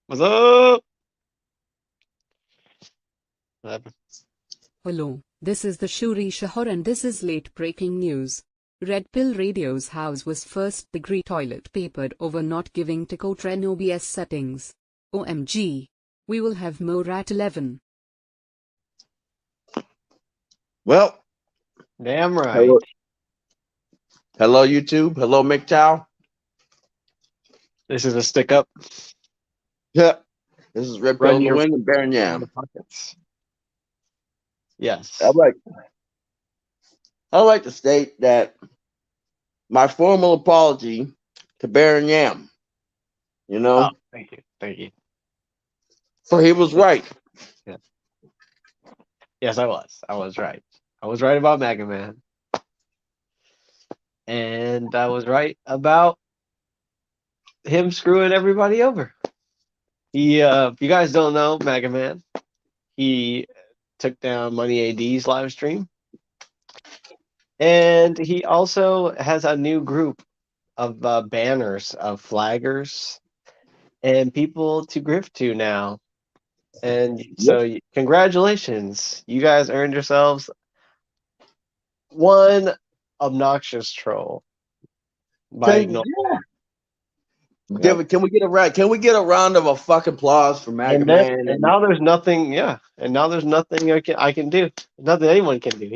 What's up? What happened? Hello, this is the TRU Sherm and this is late breaking news. Red Pill Radio's house was first degree toilet papered over not giving Ticotren OBS settings. OMG. We will have more at 11. Well, Damn right. hello, hello YouTube. Hello, MGTOW. This is a stick up. Yeah, this is Red Pill Run in the your Wind and Baron in the Yam. pockets. I'd Yes. like, I'd like to state that my formal apology to Baron Yam, you Oh, know, thank you. Thank you. for he was right. Yeah. Yes, I was. I was right. I was right about Mega Man. And I was right about him screwing everybody over. If you guys don't know Mega Man, he took down Money AD's live stream. And he also has a new group of banners, of flaggers, and people to grift to now. And Yep. so, congratulations. You guys earned yourselves one obnoxious troll by Can, ignoring. yeah. Yep. Can we get a round? Can we get a round of a fucking applause for Mega And then, Man? and now there's nothing, yeah. And now there's nothing I can do. Nothing anyone can do.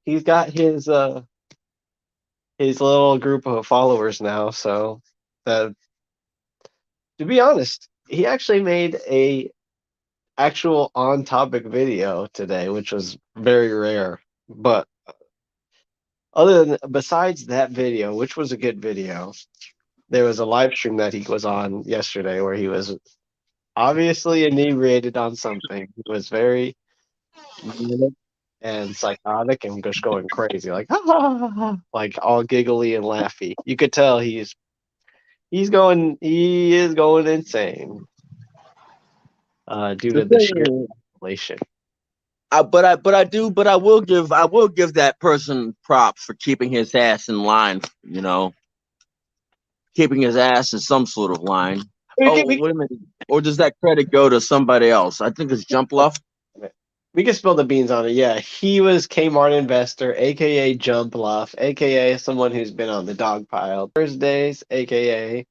He's got his little group of followers now. So, that to be honest, he actually made a actual on topic video today, which was very rare. But besides that video, which was a good video, there was a live stream that he was on yesterday where he was obviously inebriated on something. He was very manic and psychotic and just going crazy, like ha, ha, ha, ha, like all giggly and laughy. You could tell he is going insane due The to the sheer thing, inflation. but I will give that person props for keeping his ass in line. You know, keeping his ass in some sort of line. We Oh, can, we, wait a minute. Or does that credit go to somebody else? I think it's Jump Left. we can spill the beans on it. Yeah, he was Kmart investor, aka Jump Luff, aka someone who's been on the dog pile Thursdays, aka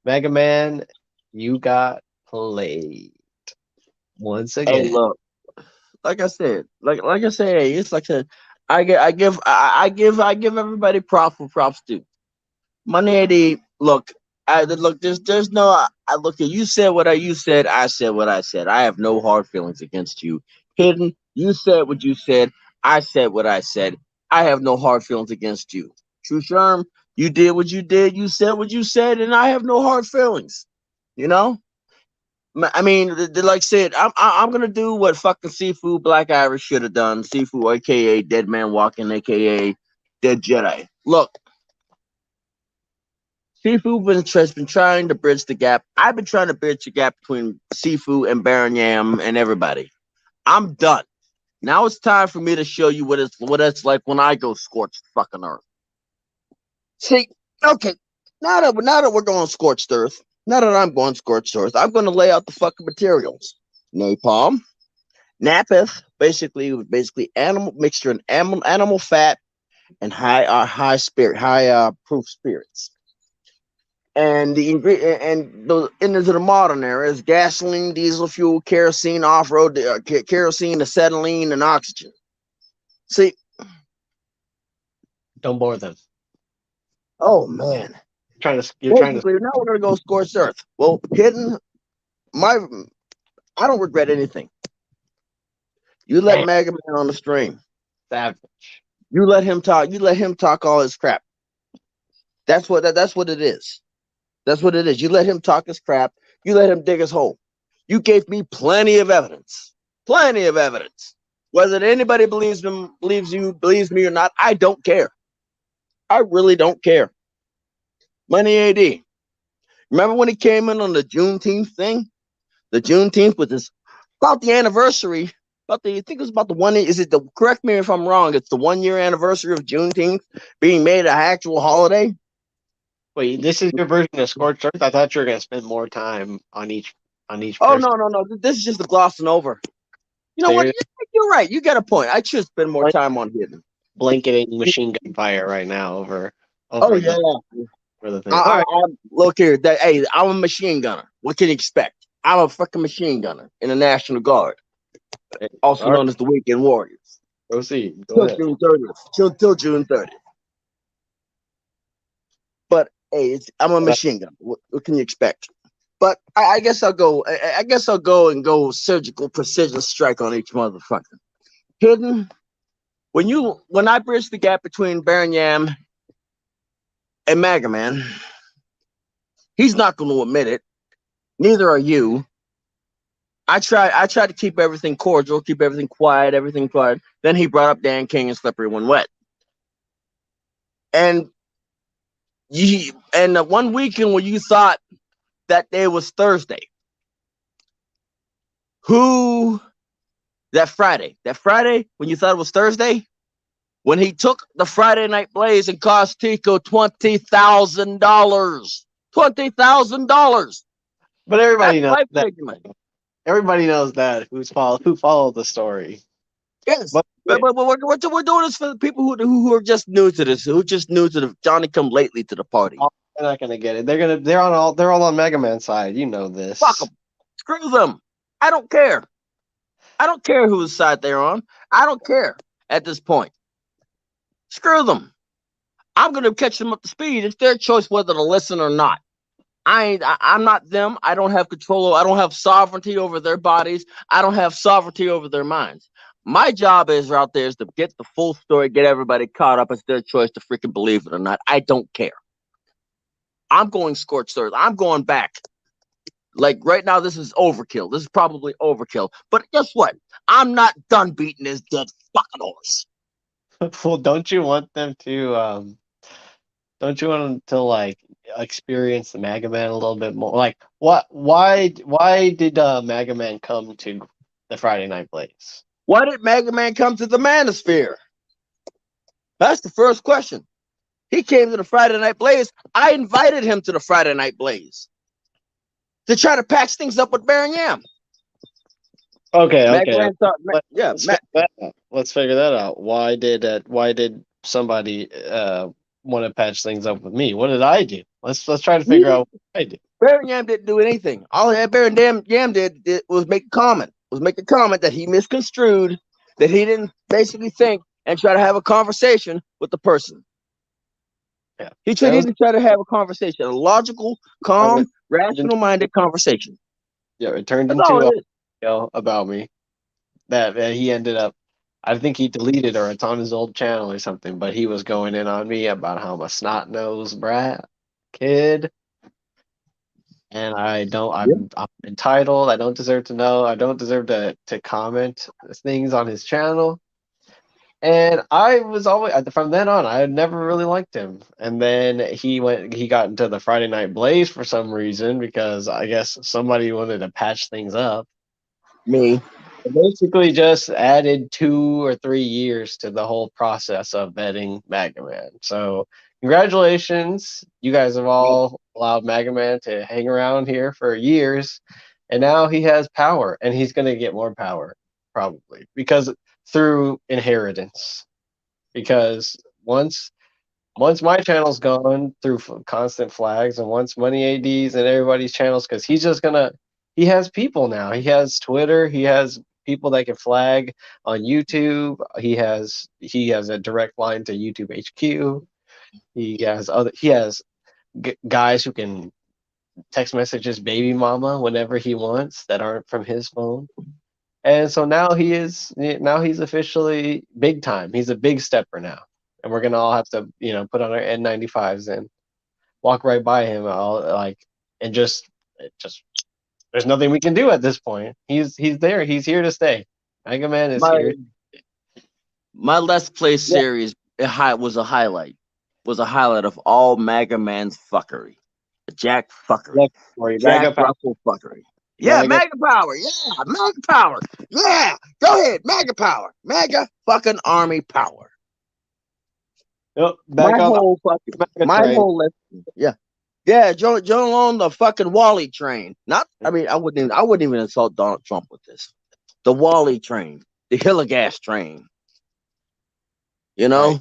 Mega Man. You got played once Hey, again. look, like I said, like I say, it's like I said, I give everybody props for props due. Money 80. Look, look. There's no. I look at you said what you said. I said what I said. I have no hard feelings against you. Hidden. You said what you said. I said what I said. I have no hard feelings against you. True Sherm, you did what you did. You said what you said, and I have no hard feelings. You know. I mean, like I said, I'm gonna do what fucking Seafood Black Irish should have done. Seafood, aka Dead Man Walking, aka Dead Jedi. Look, Seafood has been trying to bridge the gap. I've been trying to bridge the gap between Seafood and Baron Yam and everybody. I'm done. Now it's time for me to show you what it's like when I go scorched fucking earth. See, okay, now that we're going scorched earth, now that I'm going scorched earth, I'm going to lay out the fucking materials. Napalm, napeth, basically animal mixture and animal fat and high proof spirits. And the ingredient and the into the modern era is gasoline, diesel fuel, kerosene, off-road, kerosene, acetylene, and oxygen. See, Don't bore them. oh man, You're trying to. basically now we're gonna go scorched earth. Well, hidden my, I don't regret anything. You let Damn, Mega Man on the stream. savage. You let him talk. You let him talk all his crap. That's what it is. That's what it is. You let him talk his crap. You let him dig his hole. You gave me plenty of evidence. Plenty of evidence. Whether anybody believes me or not, I don't care. I really don't care. Money AD. Remember when he came in on the Juneteenth thing? The Juneteenth was this about the anniversary. I think it was about the one. Is it the? Correct me if I'm wrong. It's the 1 year anniversary of Juneteenth being made an actual holiday. Wait, this is your version of Scorched Earth? I thought you were going to spend more time on each on each Oh person. no. This is just the glossing over. You know what? You're right. You got a point. I should spend more time on hidden. Blanketing machine gun fire right now over Oh yeah. the thing. All right. Look here. Hey, I'm a machine gunner. What can you expect? I'm a fucking machine gunner in the National Guard, also known as the Weekend Warriors. Proceed. Go Till ahead. June 30th. Till June 30th. But hey, I'm a machine gunner. What can you expect? But I guess I'll go. I guess I'll go surgical precision strike on each motherfucker. Hidden. When I bridge the gap between Baron Yam and Mega Man, he's not going to admit it. Neither are you. I try to keep everything cordial, keep everything quiet. Then he brought up Dan King and Slippery When Wet. And the one weekend when you thought that day was Thursday, that Friday when you thought it was Thursday, when he took the Friday Night Blaze and cost Tico $20,000. $20,000. But everybody knows that. Everybody knows that who followed the story. Yes, but we're doing this for the people who are just new to this, who just new to the Johnny come lately to the party. They're not gonna get it. They're all on Mega Man's side. You know this. Fuck them. Screw them. I don't care. I don't care whose side they're on. I don't care at this point. Screw them. I'm gonna catch them up to speed. It's their choice whether to listen or not. I'm not them. I don't have control. I don't have sovereignty over their bodies. I don't have sovereignty over their minds. My job out there is to get the full story, get everybody caught up. It's their choice to freaking believe it or not. I don't care. I'm going scorched earth. I'm going back. Like right now, this is overkill. This is probably overkill. But guess what? I'm not done beating this dead fucking horse. Well, don't you want them to like experience the Mega Man a little bit more? Like, why did Mega Man come to the Friday Night Blaze? Why did Mega Man come to the Manosphere? That's the first question. He came to the Friday Night Blaze. I invited him to the Friday Night Blaze to try to patch things up with Baron Yam. Okay. Let's figure that out. Why did somebody want to patch things up with me? What did I do? Let's try to figure out what I did. Baron Yam didn't do anything. All that Baron Yam did was make a comment. That he misconstrued, that he didn't basically think and try to have a conversation with the person. Yeah. He didn't try to have a conversation, a logical, calm, rational-minded conversation. Yeah, it turned into about me that he ended up. I think he deleted or it's on his old channel or something, but he was going in on me about how I'm a snot-nosed brat kid. And I'm entitled. I don't deserve to know. I don't deserve to comment things on his channel. And I was always, from then on, I had never really liked him. And then he got into the Friday Night Blaze for some reason, because I guess somebody wanted to patch things up. Me. It basically just added 2 or 3 years to the whole process of betting Mega Man. So congratulations. You guys have all allowed Mega Man to hang around here for years. And now he has power, and he's going to get more power, probably, because through inheritance. Because once my channel's gone through constant flags, and once Money AD's and everybody's channels, because he has people now. He has Twitter. He has people that can flag on YouTube. He has a direct line to YouTube HQ. He has guys who can text messages baby mama whenever he wants that aren't from his phone. And so now he's officially big time. He's a big stepper now. And we're going to all have to, put on our N95s and walk right by him and just there's nothing we can do at this point. He's there. He's here to stay. Mega Man is here. My Let's Play series was a highlight of all Mega Man's fuckery. Jack fuckery. Jack Russell fuckery. Yeah, Mega Power. Yeah, Mega Power. Yeah, go ahead, Mega Power. Mega fucking Army Power. Yep, my whole lesson. Yeah. Yeah, join on the fucking Wally train. Not, I mean, I wouldn't even insult Donald Trump with this. The Wally train, the Hillegas train. You know, Right.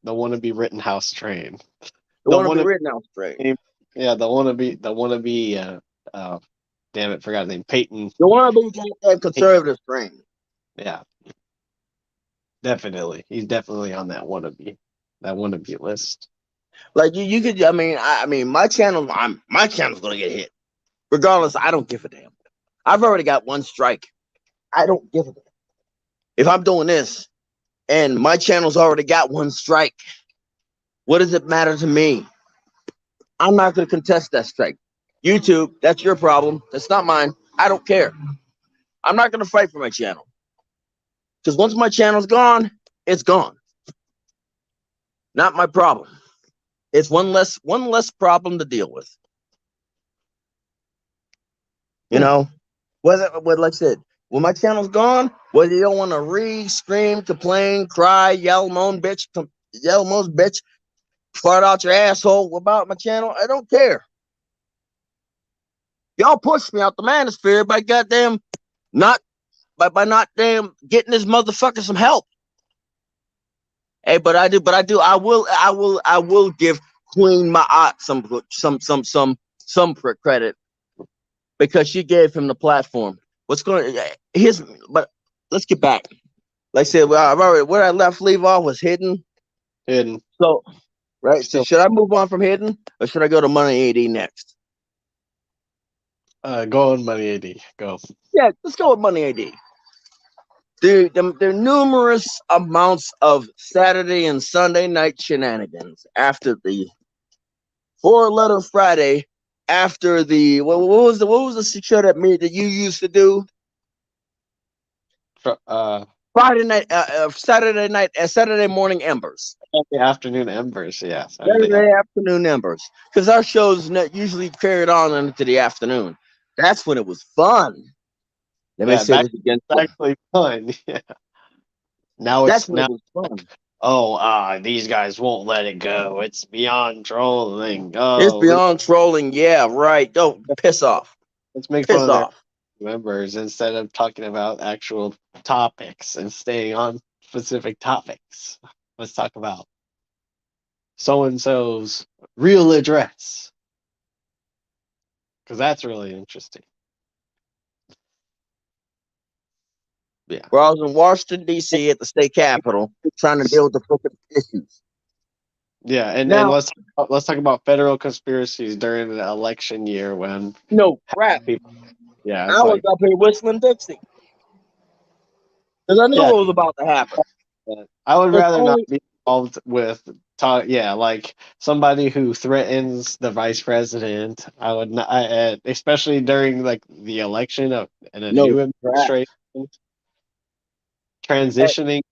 The wannabe Rittenhouse train. the The one to be wannabe, written out train. yeah, the wannabe. Damn it, forgot his name. Peyton. The one to be that conservative train. Yeah, definitely. He's definitely on that wannabe list. Like you could. I mean, my channel's gonna get hit. Regardless, I don't give a damn. I've already got one strike. I don't give a damn. If I'm doing this and my channel's already got one strike, what does it matter to me? I'm not going to contest that strike. YouTube, that's your problem. That's not mine. I don't care. I'm not going to fight for my channel. Because once my channel's gone, it's gone. Not my problem. It's one less problem to deal with. You know, whether like I said, when my channel's gone, whether you don't want to scream, complain, cry, yell, moan, bitch, fart out your asshole about my channel, I don't care. Y'all pushed me out the manosphere by goddamn not by not damn getting this motherfucker some help. Hey, I will give Queen Ma'at some credit because she gave him the platform. But let's get back. Like I said, well, I've already where I leave off was hidden. Hidden. So, right. So should I move on from hidden or should I go to Money AD next? Go on, Money AD. Go. Yeah, let's go with Money AD. There are numerous amounts of Saturday and Sunday night shenanigans after the 4-letter Friday. After the what was the show that you used to do? Friday night, Saturday morning embers. Saturday afternoon embers. Yeah. Saturday afternoon embers, because our shows usually carried on into the afternoon. That's when it was fun. Let me say this again. Actually fun. Yeah. Now That's it's when it was fun. Oh, these guys won't let it go. It's beyond trolling. Oh, It's beyond trolling. Yeah, right. Don't piss off. Let's make fun of their members instead of talking about actual topics and staying on specific topics. Let's talk about so and so's real address, because that's really interesting. Yeah. Where I was in Washington, D.C. at the state capitol trying to deal with the fucking issues. Yeah, and let's talk about federal conspiracies during the election year when crap. People, yeah, I was up here whistling Dixie because I knew what was about to happen. I would rather not be involved with like somebody who threatens the vice president. I would not, especially during like the election of and a new administration, transitioning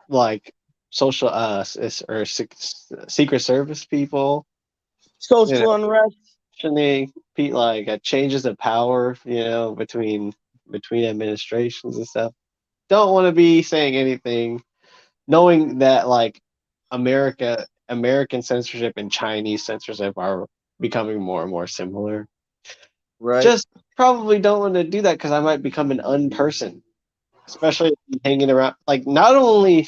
like social or secret service people, social unrest, like changes of power, between administrations and stuff. Don't want to be saying anything, knowing that like American censorship and Chinese censorship are becoming more and more similar. Right. Just probably don't want to do that because I might become an unperson, especially hanging around. Like not only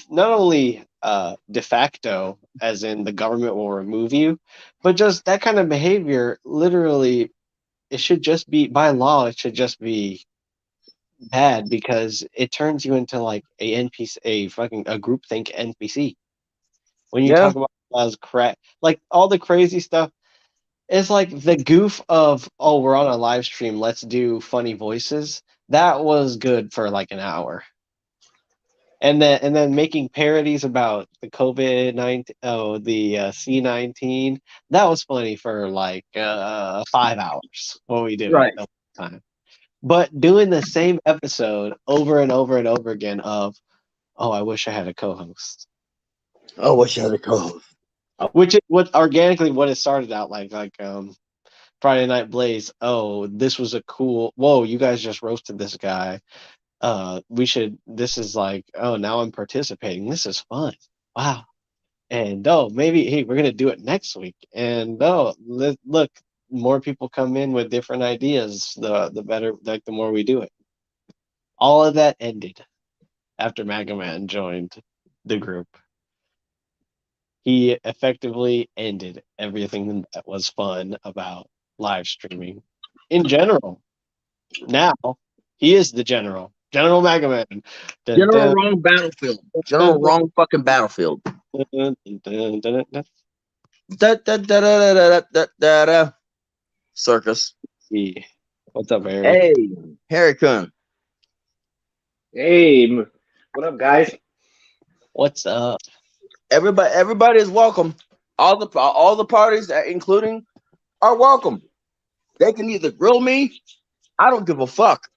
de facto, as in the government will remove you, but just that kind of behavior. Literally, it should just be by law. It should just be bad because it turns you into like a NPC, a groupthink NPC. When you talk about as crap, like all the crazy stuff, it's like the goof of, oh, we're on a live stream, let's do funny voices. That was good for like an hour. And then making parodies about the COVID-19, the C-19, that was funny for like 5 hours. What we did at the time. But doing the same episode over and over and over again of, oh, I wish I had a co-host. Oh, wish I had a co-host. Which is what it started out like Friday Night Blaze. Oh, this was a cool. Whoa, you guys just roasted this guy. This is like, oh, now I'm participating. This is fun. Wow. And maybe, hey, we're gonna do it next week. And look, more people come in with different ideas, the better, like the more we do it. All of that ended after Mega Man joined the group. He effectively ended everything that was fun about live streaming in general. Now he is the General Mega Man. Dun, General dun, wrong battlefield. dun, General wrong fucking battlefield. dun, dun, dun, dun, dun. Da, da, da, da, da, da, da, da, da. Circus. Yeah. What's up, Harry? Hey, Harry Kun. Hey, what up, guys? What's up? Everybody is welcome. All the parties, including, are welcome. They can either grill me. I don't give a fuck.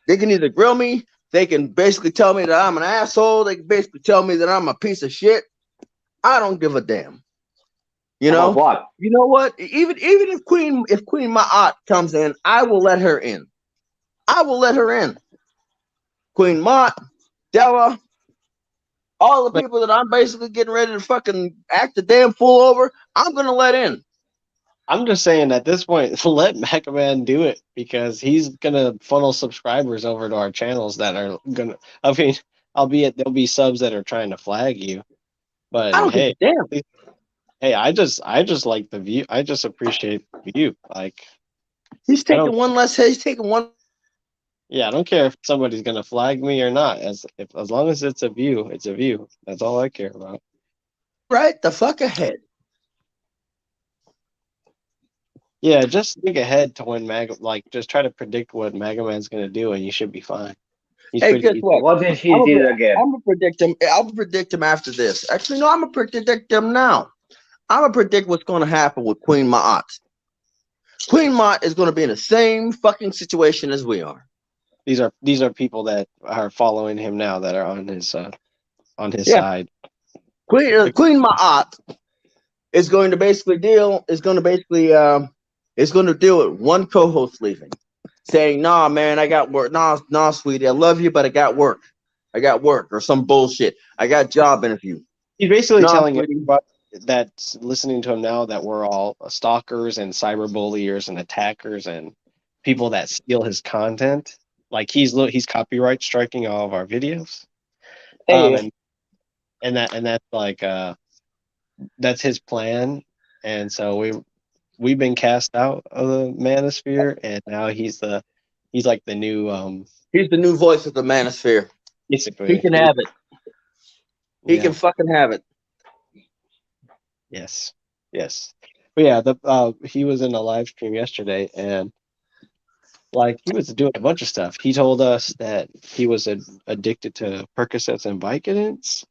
They can either grill me. They can basically tell me that I'm an asshole. They can basically tell me that I'm a piece of shit. I don't give a damn. You know About what? You know what? Even if Queen Ma'at comes in, I will let her in. I will let her in. Queen Mott, Della, all the people that I'm basically getting ready to fucking act the damn fool over, I'm gonna let in. I'm just saying at this point, let Mega Man do it because he's gonna funnel subscribers over to our channels that are gonna. I mean, albeit there'll be subs that are trying to flag you, but I don't give hey, a damn. hey, I just like the view. I just appreciate the view. Like, He's I don't. taking one less. He's taking one. Yeah, I don't care if somebody's gonna flag me or not. As long as it's a view, it's a view. That's all I care about. Right the fuck ahead. Yeah, just think ahead to when just try to predict what Mega Man's gonna do, and you should be fine. He's Hey, pretty guess easy. what? What did he I'm did gonna again? predict him. I'll predict him after this. Actually, no, I'm gonna predict him now. I'm gonna predict what's gonna happen with Queen Ma'at. Queen Mott is gonna be in the same fucking situation as we are. These are people that are following him now that are on his Yeah, side. Queen Ma'at is going to basically deal. Is going to basically is going to deal with one co-host leaving, saying, "Nah, man, I got work. Nah, sweetie, I love you, but I got work. I got work or some bullshit. I got job interview. He's basically Nah, telling sweetie. everybody that's listening to him now that we're all stalkers and cyberbulliers and attackers and people that steal his content. Like he's copyright striking all of our videos. Hey, And that's like that's his plan. And so we've been cast out of the manosphere, and now he's like the new He's the new voice of the manosphere. He basically. can have it. He Yeah. can fucking have it." Yes. Yes. But yeah, he was in a live stream yesterday, and like he was doing a bunch of stuff. He told us that he was addicted to Percocets and Vicodins.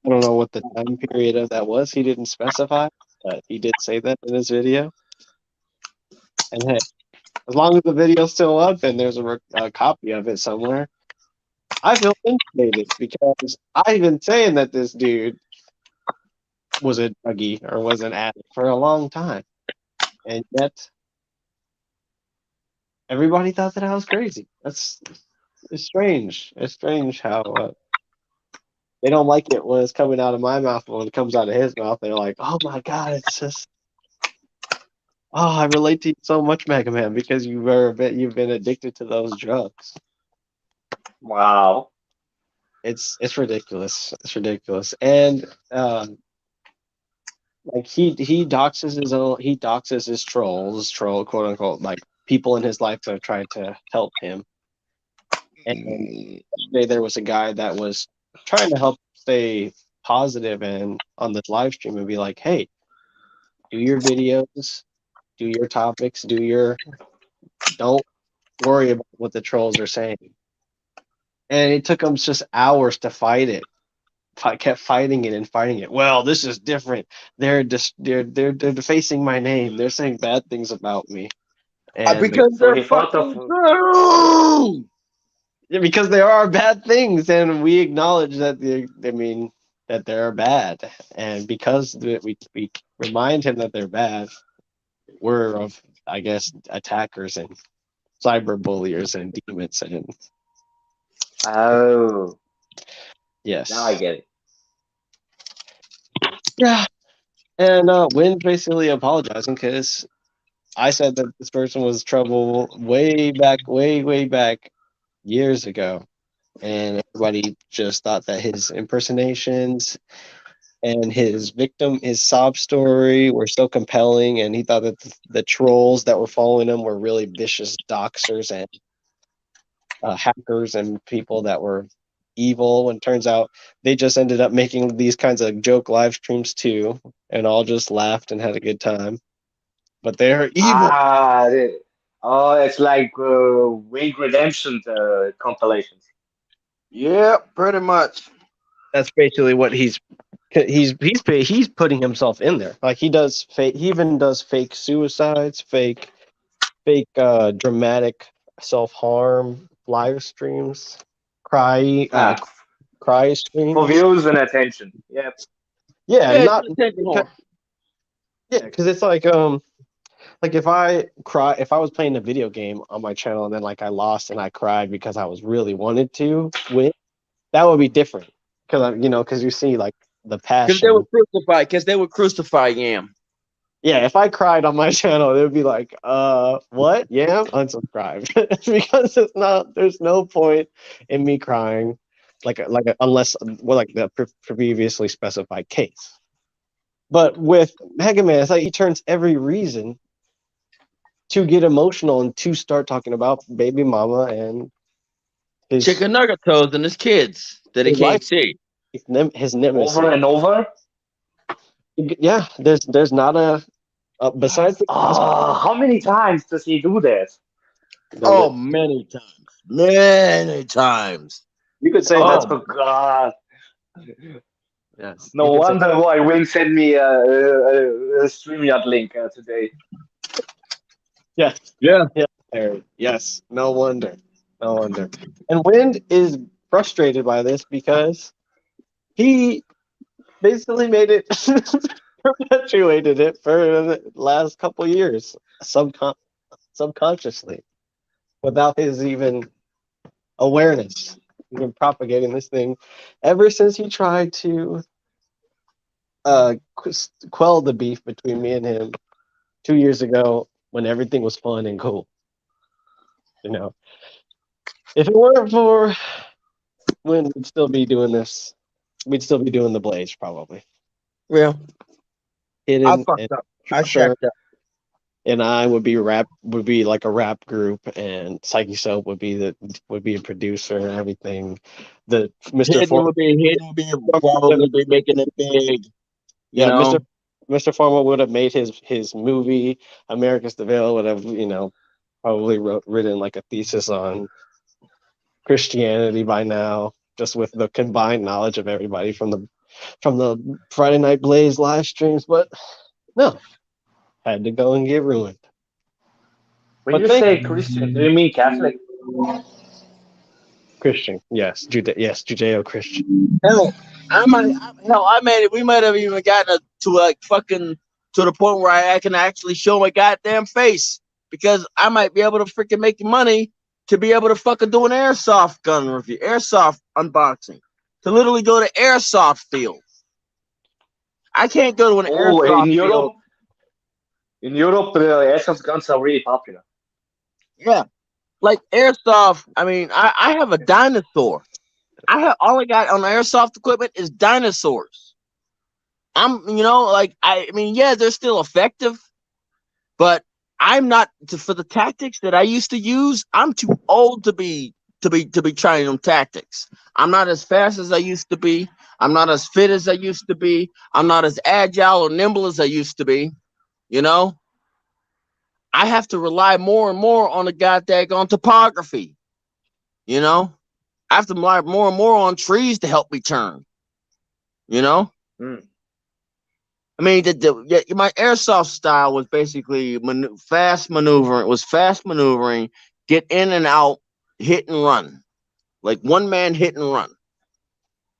I don't know what the time period of that was. He didn't specify, but he did say that in his video. And hey, as long as the video's still up and there's a copy of it somewhere, I feel intimidated because I've been saying that this dude was a druggie or was an addict for a long time, and yet everybody thought that I was crazy. It's strange. It's strange how they don't like it when it's coming out of my mouth, but when it comes out of his mouth, they're like, "Oh my god, it's just oh, I relate to you so much, Mega Man, because you've been addicted to those drugs." wow. It's ridiculous. It's ridiculous, and like he doxes his troll quote unquote, like people in his life that have tried to help him. And yesterday there was a guy that was trying to help stay positive and on this live stream and be like, hey, do your videos, do your topics, don't worry about what the trolls are saying. And it took him just hours to fight it. I kept fighting it and fighting it. Well, this is different. They're defacing my name. They're saying bad things about me. And Because So they're he thought fucking of true. yeah, because there are bad things, and we acknowledge that that they're bad, and because we remind him that they're bad, we're of, I guess, attackers and cyber bulliers and demons, and oh Yes. Now I get it. Yeah. And Wynn's basically apologizing because I said that this person was trouble way back, years ago. And everybody just thought that his impersonations and his sob story were so compelling, and he thought that the trolls that were following him were really vicious doxers and hackers and people that were evil, when it turns out they just ended up making these kinds of joke live streams too, and all just laughed and had a good time. But they're evil. Oh, it's like Wing Redemption compilations. Yeah, pretty much. That's basically what he's putting himself in there. Like he even does fake suicides, fake dramatic self-harm live streams, cry Ah, cry for streams. views and attention. Yep. Yeah, Yeah, not just taking more. yeah, because it's like if I was playing a video game on my channel and then like I lost and I cried because I was really wanted to win, that would be different. Because you see like the Because they were passion. crucified. Because they would crucify Yam. Yeah, if I cried on my channel, it would be like, what? Yeah, unsubscribe. Because there's no point in me crying, unless like the previously specified case. But with Mega Man, it's like he turns every reason to get emotional and to start talking about baby mama and his Chicken nugget toes and his kids that he his can't life, see. his nemesis. Over and over. Yeah, there's not besides How many times does he do this? Oh, many times. Many times. you could say Oh that's my God. yes. No You could say, wonder why Wing sent me a StreamYard link today. yes. Yeah. Yeah, Harry. Yes, no wonder. No wonder. And Wind is frustrated by this because he basically made it perpetuated it for the last couple years subconsciously without his even awareness. He's been propagating this thing ever since he tried to quell the beef between me and him 2 years ago when everything was fun and cool. If it weren't for when we'd still be doing this, we'd still be doing the Blaze probably. Yeah. I Hidden fucked and up. I Sure shacked up. and I would be like a rap group, and Psyche Soap would be a producer and everything. The Mr. Hidden Form, would be probably be making it big. You yeah, know? Mr. Former would have made his movie. America's the Veil would have probably written like a thesis on Christianity by now, just with the combined knowledge of everybody from the Friday Night Blaze live streams. But no, had to go and get ruined. When But you thank say Christian, do you mean Catholic? Christian, yes, Judeo-Christian. Hell, we might have even gotten to like fucking to the point where I can actually show my goddamn face because I might be able to freaking make money to be able to fucking do an airsoft gun review, airsoft unboxing, to literally go to airsoft field. I can't go to an airsoft field. In Europe, airsoft guns are really popular. Yeah, like airsoft. I mean, I have a dinosaur. All I got on airsoft equipment is dinosaurs. I mean, yeah, they're still effective, but I'm not for the tactics that I used to use. I'm too old to be trying them tactics. I'm not as fast as I used to be. I'm not as fit as I used to be. I'm not as agile or nimble as I used to be. You know, I have to rely more and more on the goddamn topography. You know, I have to rely more and more on trees to help me turn. You know. Mm. I mean, my airsoft style was basically fast maneuvering. It was fast maneuvering, get in and out, hit and run, like one man hit and run.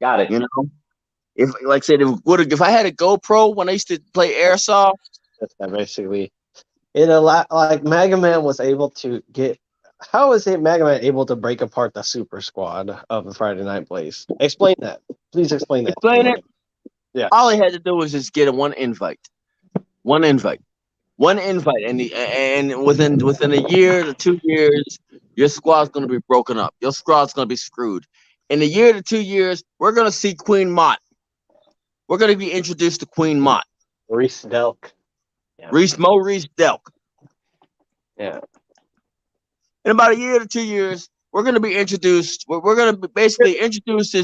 Got it. You know, if like I said, if I had a GoPro when I used to play airsoft, That's basically it. A lot like Mega Man was able to get how is it Mega Man able to break apart the Super Squad of the Friday Night Blaze? Explain that. Please explain that. Explain it. Yeah. All he had to do was just get one invite. One invite. One invite. And within a year to 2 years, your squad's gonna be broken up. Your squad's gonna be screwed. In a year to 2 years, we're gonna see Queen Mott. We're gonna be introduced to Queen Mott. Maurice Delk. Yeah. Maurice Delk. Yeah. In about a year to 2 years, we're going to be introduced. We're going to basically introduce. He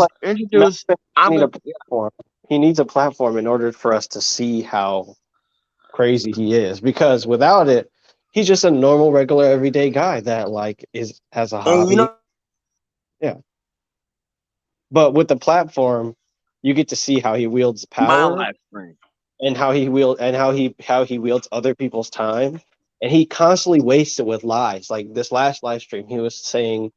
needs a platform in order for us to see how crazy he is. Because without it, he's just a normal, regular, everyday guy that has a hobby. Yeah. But with the platform, you get to see how he wields power, and how he wields other people's time. And he constantly wastes it with lies. Like this last live stream, he was saying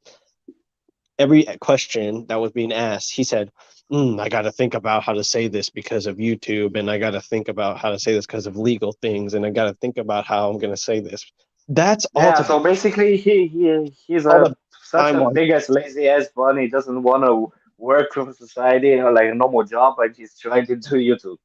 every question that was being asked, he said, I got to think about how to say this because of YouTube, and I got to think about how to say this because of legal things, and I got to think about how I'm going to say this. That's all. Yeah, so basically he's such a big ass lazy ass bun. He doesn't want to work for society or like a normal job, but he's trying to do YouTube.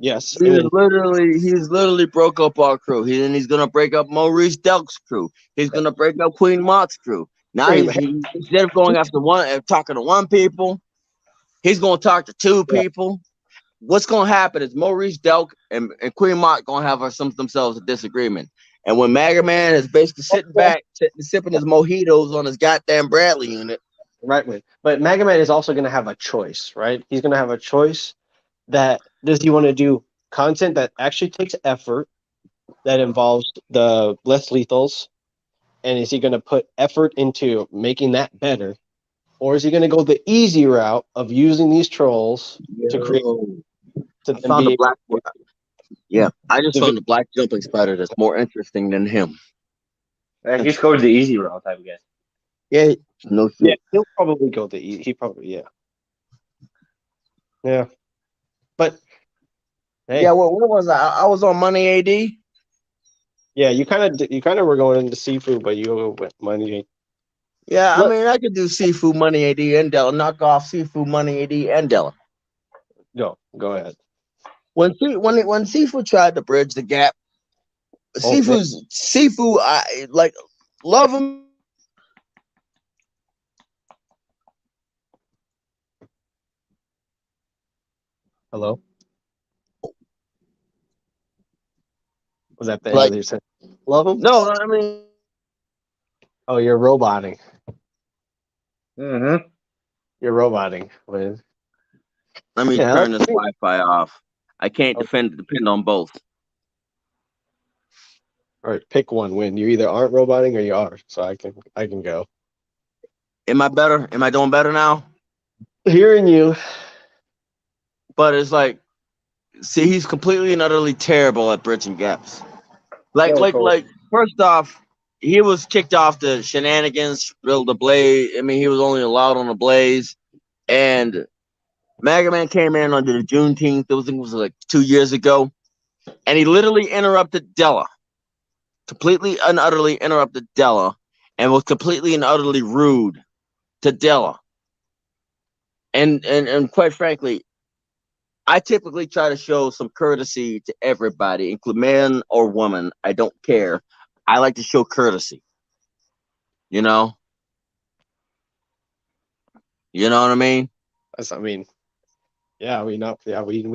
Yes. He's literally broke up our crew. He's gonna break up Maurice Delk's crew. He's gonna break up Queen Mott's crew. Now instead of going after talking to one people, he's gonna talk to two people. What's gonna happen is Maurice Delk and Queen Mott gonna have themselves a disagreement. And when Mega Man is basically sitting back, sipping his mojitos on his goddamn Bradley unit. Right, but Mega Man is also gonna have a choice, right? He's gonna have a choice. That does he want to do content that actually takes effort, that involves the less lethals, and is he going to put effort into making that better, or is he going to go the easy route of using these trolls to create? I just found the black jumping spider that's more interesting than him. He's going the easy route, I guess. Yeah, no shit. Yeah, he'll probably go the easy. He probably yeah. But hey. Yeah, what was I? I was on Money AD. Yeah, you kind of were going into Sifu, but you went Money AD. Yeah, I mean, I could do Sifu, Money AD, and Della. Knock off Sifu, Money AD, and Della. Go ahead. When Sifu tried to bridge the gap, Sifu, I love him. Hello? Was that the end of your sentence? Love him? No, I mean... Oh, you're roboting. Mm-hmm. You're roboting, Liz. Let me turn this Wi-Fi off. I can't depend on both. All right, pick one. When you either aren't roboting or you are, so I can go. Am I better? Am I doing better now? Hearing you. But it's like, see, he's completely and utterly terrible at bridging gaps. First off, he was kicked off the shenanigans, the Blaze. I mean, he was only allowed on the Blaze. And Mega Man came in under the Juneteenth. It was like 2 years ago. And he literally interrupted Della. Completely and utterly interrupted Della. And was completely and utterly rude to Della. And quite frankly, I typically try to show some courtesy to everybody, including man or woman. I don't care. I like to show courtesy. You know? You know what I mean? Yeah, we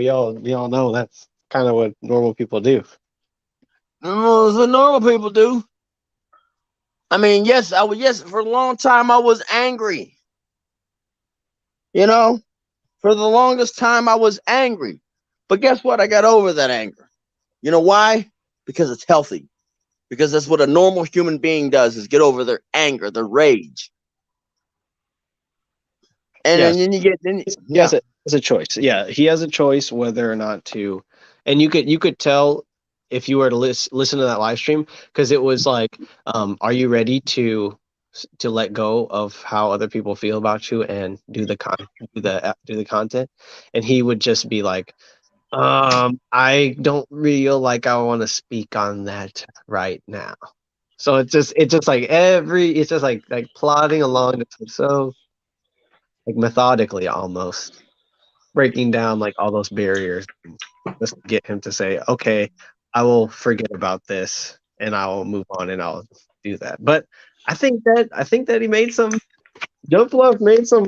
all know that's kind of what normal people do. No, that's what normal people do. I mean, for a long time I was angry. You know? For the longest time I was angry. But guess what? I got over that anger. You know why? Because it's healthy. Because that's what a normal human being does, is get over their anger, their rage. And then you get it's a choice. Yeah, he has a choice whether or not to. And you could tell if you were to listen to that live stream, because it was like, are you ready to let go of how other people feel about you and do the content? And he would just be like, I don't feel like I want to speak on that right now. So it's just like it's just like plodding along so like methodically almost breaking down like all those barriers just to get him to say, okay, I will forget about this and I will move on and I'll do that. But I think that he made some Jump Love made some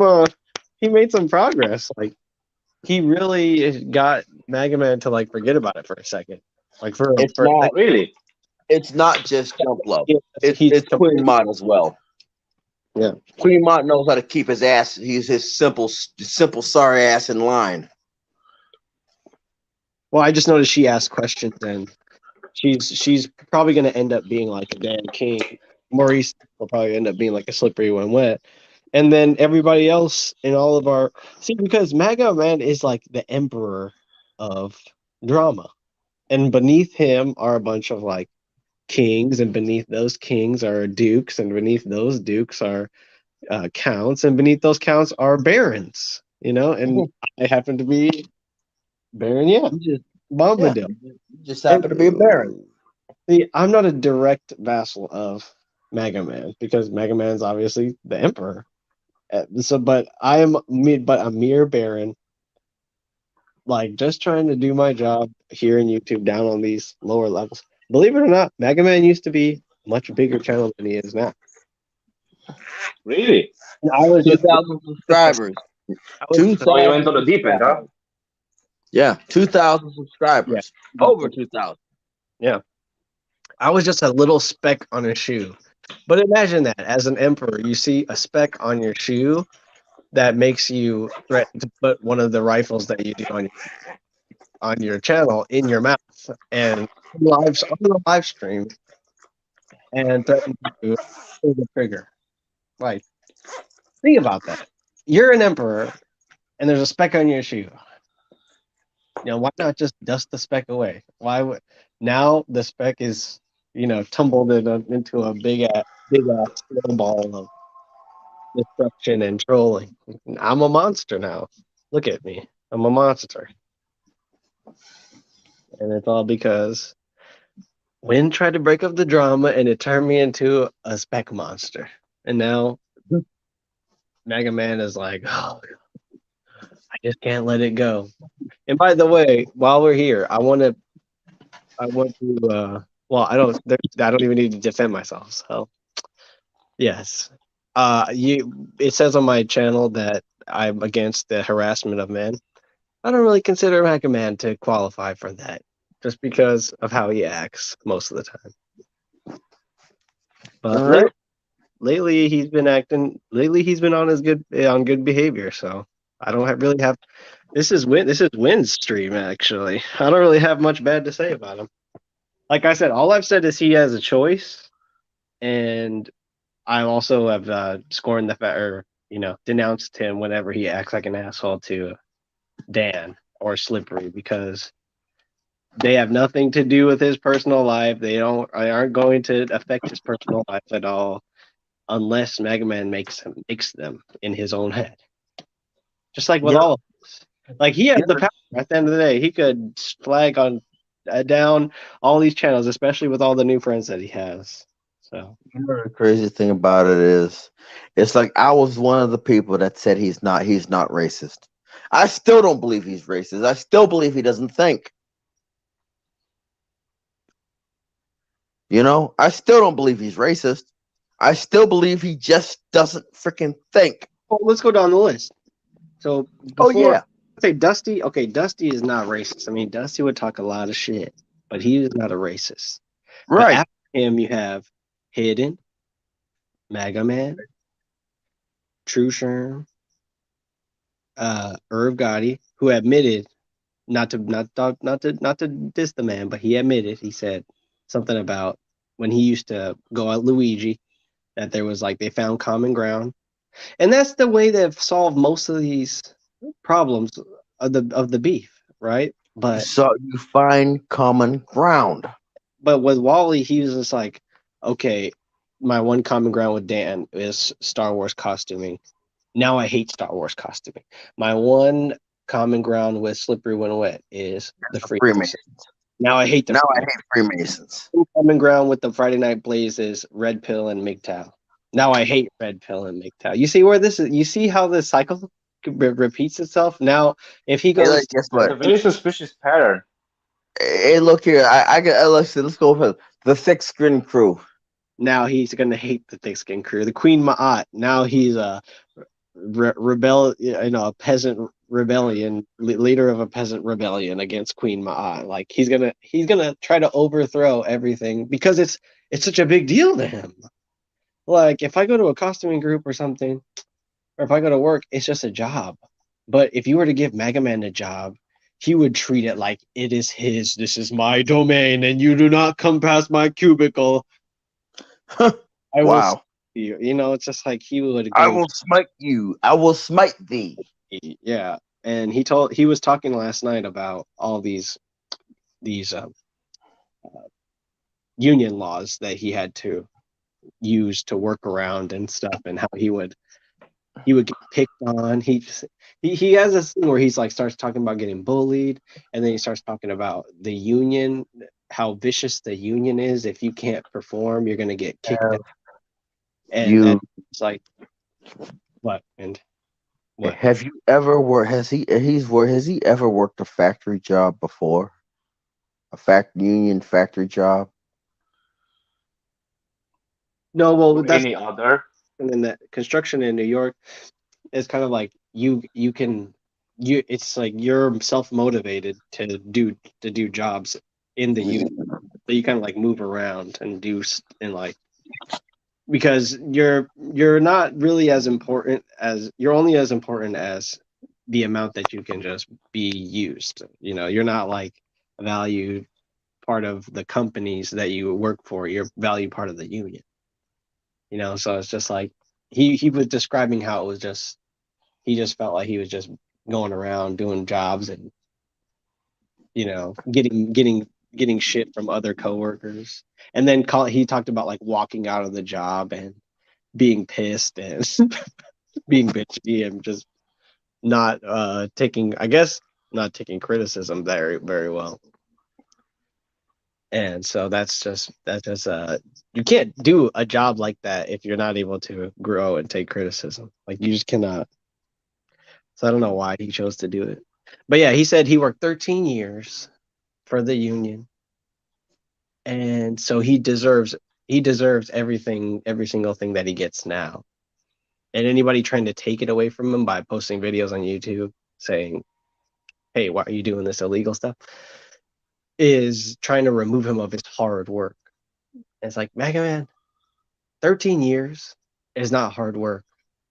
progress. Like he really got Mega Man to like forget about it for a second. Like for It's a not. second. Really? It's not just Jump Love. He's It's Queen Mod as well. Yeah. Queen Mod knows how to keep his ass. He's his simple sorry ass in line. Well, I just noticed she asked questions and she's probably going to end up being like a Dan King. Maurice will probably end up being like a Slippery When Wet. And then everybody else in all of our because Mega Man is like the emperor of drama. And beneath him are a bunch of like kings, and beneath those kings are dukes, and beneath those dukes are counts, and beneath those counts are barons, and I happen to be Baron Yam. Bombadil. You just happen to be a baron. See, I'm not a direct vassal of Mega Man because Mega Man's obviously the emperor. But I am a mere baron, like just trying to do my job here in YouTube down on these lower levels. Believe it or not, Mega Man used to be a much bigger channel than he is now. Really? I was 2,000 subscribers. So you went to the deep end, huh? Yeah, 2,000 subscribers. Yeah. Over 2,000. Yeah. I was just a little speck on a shoe. But imagine that as an emperor, you see a speck on your shoe that makes you threaten to put one of the rifles that you do on your channel in your mouth and on the live stream and threaten to pull the trigger. Like, think about that. You're an emperor and there's a speck on your shoe. Why not just dust the speck away? Why would now the speck is tumbled into a big ass snowball of destruction and trolling. I'm a monster now. Look at me. I'm a monster. And it's all because Wynn tried to break up the drama and it turned me into a speck monster. And now Mega Man is like, oh, I just can't let it go. And by the way, while we're here, I want to well, I don't even need to defend myself. So yes. It says on my channel that I'm against the harassment of men. I don't really consider Mega Man to qualify for that, just because of how he acts most of the time. But lately he's been on his good behavior. So I don't really have. This is Wynn's stream actually. I don't really have much bad to say about him. Like I said, all I've said is he has a choice, and I also have scorned the fact, or denounced him whenever he acts like an asshole to Dan or Slippery, because they have nothing to do with his personal life. They aren't going to affect his personal life at all, unless Mega Man makes them in his own head. Just like with all of us. Like he has the power. At the end of the day, he could flag on down all these channels, especially with all the new friends that he has. So the crazy thing about it is, it's like I was one of the people that said he's not racist. I still don't believe he's racist. I still believe he doesn't think. I still don't believe he's racist. I still believe he just doesn't freaking think. Well, let's go down the list. So say Dusty. Okay, Dusty is not racist. I mean, Dusty would talk a lot of shit, but he is not a racist. Right. But after him, you have Hidden, Mega Man, TRU Sherm, Irv Gotti, who admitted not to diss the man, but he admitted, he said something about when he used to go at Luigi, that there was like they found common ground. And that's the way they've solved most of these problems of the beef, right? But so you find common ground. But with Wally, he was just like, okay, my one common ground with Dan is Star Wars costuming. Now I hate Star Wars costuming. My one common ground with Slippery When Wet is the Freemasons. Now I hate the Now I hate Freemasons. common ground with the Friday Night Blaze is Red Pill and MGTOW. Now I hate Red Pill and MGTOW. You see where this is? You see how this cycle repeats itself? Now, if he Hey, goes, like, guess It's what? a very suspicious pattern. Hey, look here. Let's go for the thick skin crew. now he's gonna hate the thick skin crew. The Queen Ma'at. Now he's a a peasant rebellion, leader of a peasant rebellion against Queen Ma'at. Like he's gonna try to overthrow everything because it's such a big deal to him. Like if I go to a costuming group or something, or if I go to work, it's just a job. But if you were to give Mega Man a job, he would treat it like it is his. This is my domain, and you do not come past my cubicle. I will Wow. see you. You know, it's just like he would I go. will smite you. I will smite thee. Yeah, and he was talking last night about all these union laws that he had to use to work around and stuff, and how he would get picked on. He has this thing where he's like starts talking about getting bullied, and then he starts talking about the union, how vicious the union is. If you can't perform, you're gonna get kicked out. And it's like what and what? Have you ever worked? Has he? Has he ever worked a factory job before? Union factory job? No, well Or that's any other. in that construction in New York is kind of like you can it's like you're self motivated to do jobs in the union. So you kind of like move around and and like because you're not really as important as you're only as important as the amount that you can just be used. You know, you're not like a valued part of the companies that you work for. You're valued part of the union. You know, so it's just like he was describing how it was just he just felt like he was just going around doing jobs and getting shit from other coworkers. And then he talked about like walking out of the job and being pissed and being bitchy and just not taking I guess not taking criticism very very well. And so that's just you can't do a job like that if you're not able to grow and take criticism. Like you just cannot. So I don't know why he chose to do it. But yeah, he said he worked 13 years for the union. And so he deserves everything, every single thing that he gets now. And anybody trying to take it away from him by posting videos on YouTube saying, "Hey, why are you doing this illegal stuff?" is trying to remove him of his hard work. And it's like, Mega Man, 13 years is not hard work,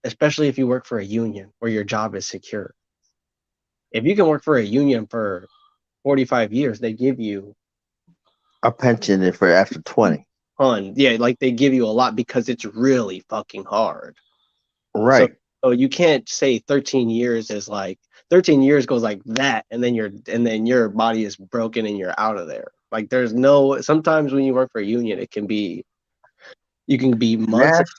especially if you work for a union where your job is secure. If you can work for a union for 45 years, they give you A pension for after 20. yeah, like they give you a lot because it's really fucking hard. Right. So you can't say 13 years is like 13 years goes like that, and then your body is broken and you're out of there. Like there's no sometimes when you work for a union, you can be months.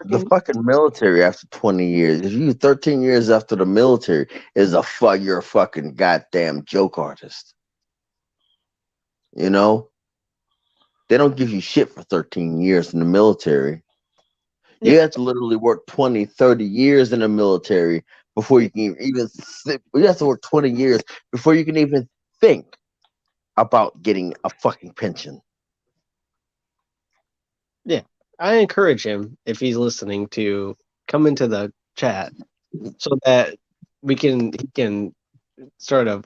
The fucking military after 20 years. If you 13 years after the military you're a fucking goddamn joke artist. You know? They don't give you shit for 13 years in the military. You have to literally work 20, 30 years in the military before you can even you have to work 20 years before you can even think about getting a fucking pension. Yeah. I encourage him if he's listening to come into the chat so that he can sort of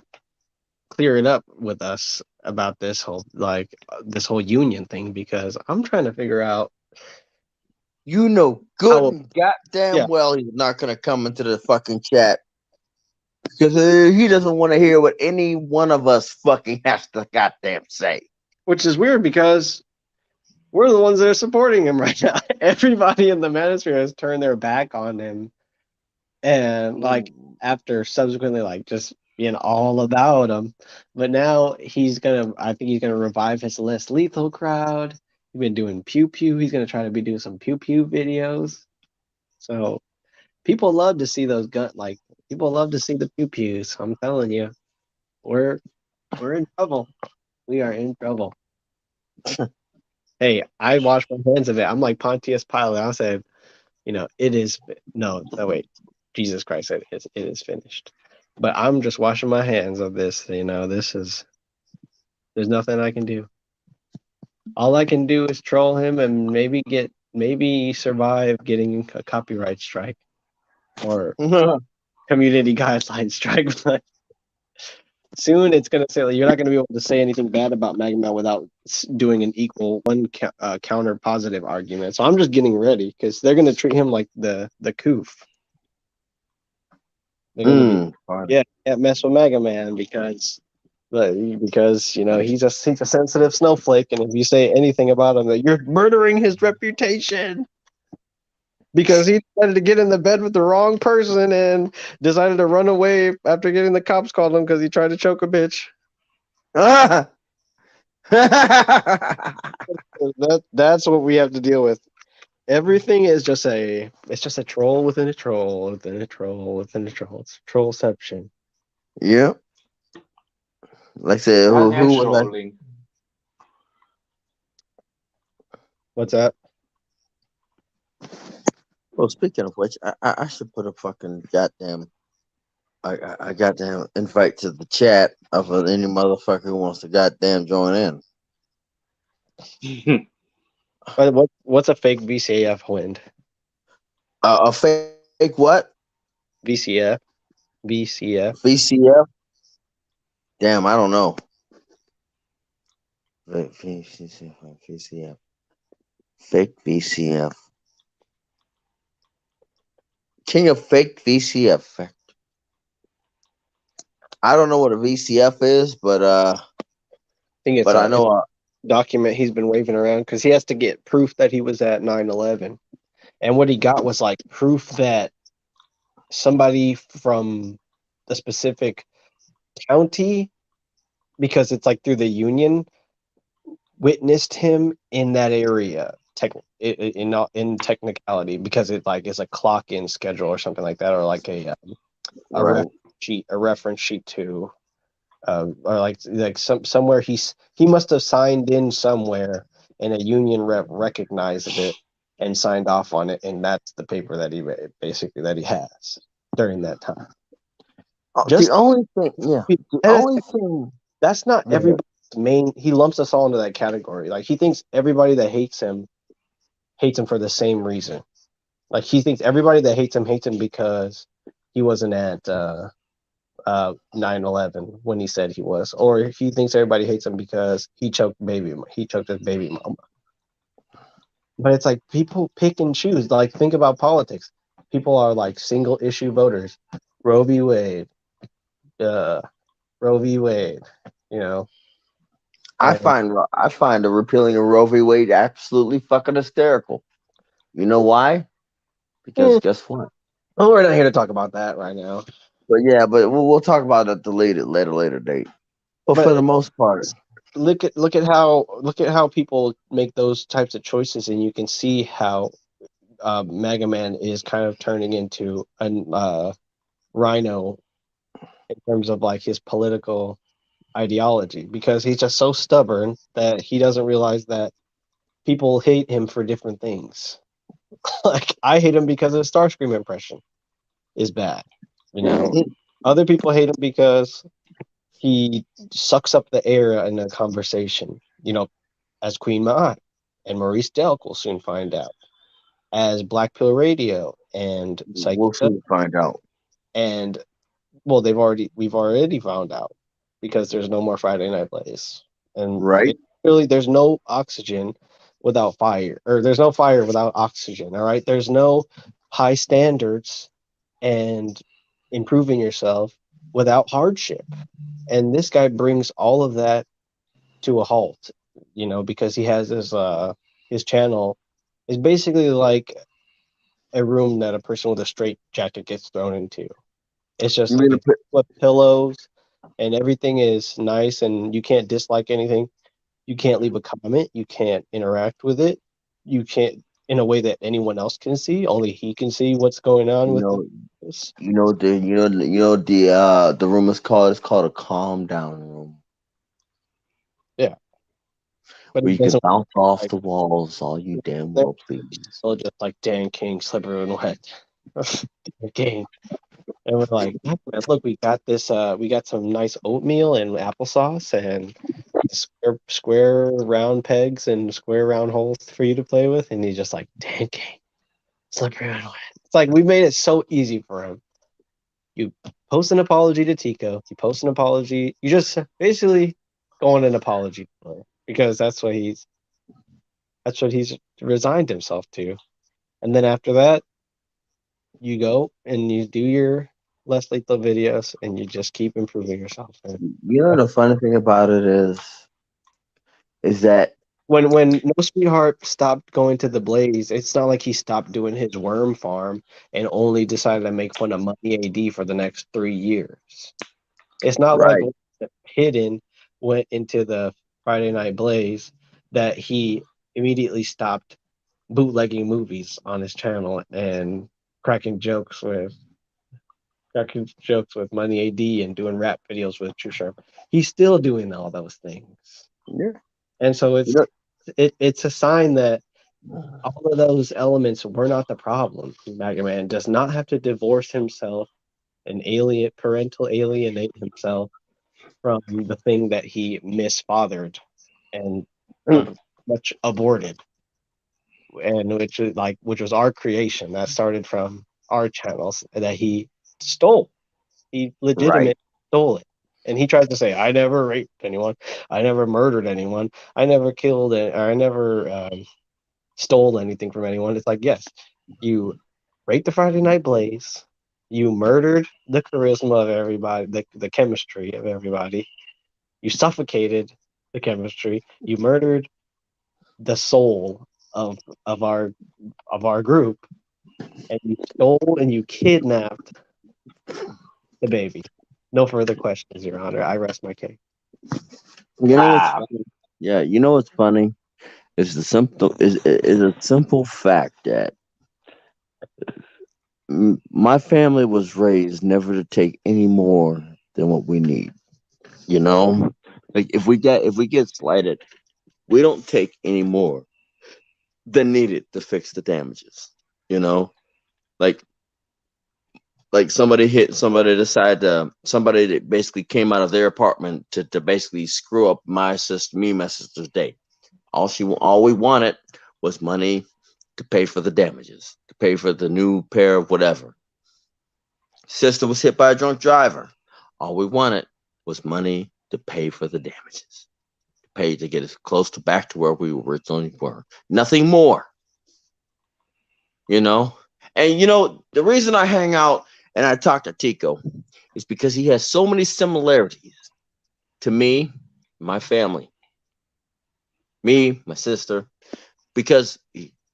clear it up with us about this whole union thing because I'm trying to figure out You know good how and goddamn yeah, well he's not gonna come into the fucking chat because he doesn't want to hear what any one of us fucking has to goddamn say. which is weird because we're the ones that are supporting him right now. Everybody in the manosphere has turned their back on him and like after subsequently like just being all about him. But now I think he's gonna revive his less lethal crowd. He's been doing pew pew. He's gonna try to be doing some pew pew videos. So people love to see those people love to see the pew pews. I'm telling you, we're in trouble. We are in trouble. Hey, I washed my hands of it. I'm like Pontius Pilate. I said, it is no, wait. Jesus Christ, it is finished. But I'm just washing my hands of this. There's nothing I can do. All I can do is troll him and maybe survive getting a copyright strike or community guideline strike. But soon it's gonna say you're not gonna be able to say anything bad about Magma without doing an equal counter positive argument. So I'm just getting ready because they're gonna treat him like the coof. They're gonna mess with Mega Man because he's a sensitive snowflake, and if you say anything about him, that you're murdering his reputation because he decided to get in the bed with the wrong person and decided to run away after getting the cops called him because he tried to choke a bitch. That's what we have to deal with. Everything is just a troll within a troll within a troll within a troll. It's trollception. Yep. Like I said, who was that? What's that? Well, speaking of which, I should put a fucking goddamn I goddamn invite to the chat of any motherfucker who wants to goddamn join in. What's a fake VCF wind? A fake what? VCF. VCF. Damn, I don't know. VCF. Fake VCF. King of fake VCF. I don't know what a VCF is, but I know a document he's been waving around because he has to get proof that he was at 9/11, and what he got was like proof that somebody from the specific county, because it's like through the union, witnessed him in that area. In technicality, because it like is a clock in schedule or something like that, or like a reference sheet to, or like somewhere he must have signed in somewhere, and a union rep recognized it and signed off on it, and that's the paper that he has during that time. The only thing, that's not everybody's main. He lumps us all into that category. Like he thinks everybody that hates him for the same reason. Like he thinks everybody that hates him because he wasn't at 9/11 when he said he was, or he thinks everybody hates him because he choked his baby mama. But it's like people pick and choose. Like think about politics. People are like single issue voters. Roe v. Wade. Roe v. Wade. I find the repealing of Roe v. Wade absolutely fucking hysterical. You know why? Because guess what? Well, we're not here to talk about that right now. But yeah, we'll talk about it at the later date. But for the most part, look at how people make those types of choices, and you can see how Mega Man is kind of turning into a rhino in terms of like his political ideology, because he's just so stubborn that he doesn't realize that people hate him for different things. Like I hate him because his Starscream impression is bad. Other people hate him because he sucks up the air in a conversation. As Queen Mai and Maurice Delk will soon find out, as Black Pill Radio and Psychic. We'll soon find out. And well, we've already found out, because there's no more Friday Night Plays, and really there's no oxygen without fire, or there's no fire without oxygen. All right, there's no high standards and improving yourself without hardship, and this guy brings all of that to a halt. Because he has his channel is basically like a room that a person with a straight jacket gets thrown into. It's just flip pillows, and everything is nice, and you can't dislike anything. You can't leave a comment. You can't interact with it. You can't in a way that anyone else can see. Only he can see what's going on with this. The room is called a calm down room. But Where he you can doesn't bounce off like the walls all you damn they're well please. still just like Dan King, slippery and wet. King. And we're like, "Heck, man, look, we got this. We got some nice oatmeal and applesauce and square round pegs and square round holes for you to play with." And he's just like, "Dan King, slippery and wet." It's like we made it so easy for him. You post an apology to Tico. You post an apology. You just basically go on an apology tour because that's what he's resigned himself to. And then after that, you go and you do your less lethal videos and you just keep improving yourself. And You know the funny thing about it is that when No Sweetheart stopped going to the Blaze, it's not like he stopped doing his worm farm and only decided to make fun of Money AD for the next 3 years. It's not like right, Hidden went into the Friday Night Blaze that he immediately stopped bootlegging movies on his channel and cracking jokes with Money AD and doing rap videos with TRU Sherm. He's still doing all those things. yeah. And so You know, it's a sign that all of those elements were not the problem. Mega Man does not have to divorce himself and parental alienate himself from the thing that he misfathered and much aborted, and which was our creation that started from our channels that he stole. He right, legitimately stole it. And he tries to say, I never raped anyone. I never murdered anyone. I never killed it. Or I never stole anything from anyone. It's like, yes, you raped the Friday Night Blaze. You murdered the charisma of everybody, the chemistry of everybody. You suffocated the chemistry. You murdered the soul of our group, and you stole and you kidnapped the baby. No further questions, Your Honor. I rest my case. you know what's Ah, funny? Yeah, you know what's funny is a simple fact that my family was raised never to take any more than what we need. You know, like if we get slighted, we don't take any more than needed to fix the damages. You know, like somebody that basically came out of their apartment to basically screw up me and my sister's day. All we wanted was money to pay for the damages, to pay for the new pair of whatever. Sister was hit by a drunk driver. All we wanted was money to pay for the damages, to pay to get us close to back to where we originally were. Nothing more, you know. And the reason I hang out and I talk to Tico is because he has so many similarities to me, my family, me, my sister, because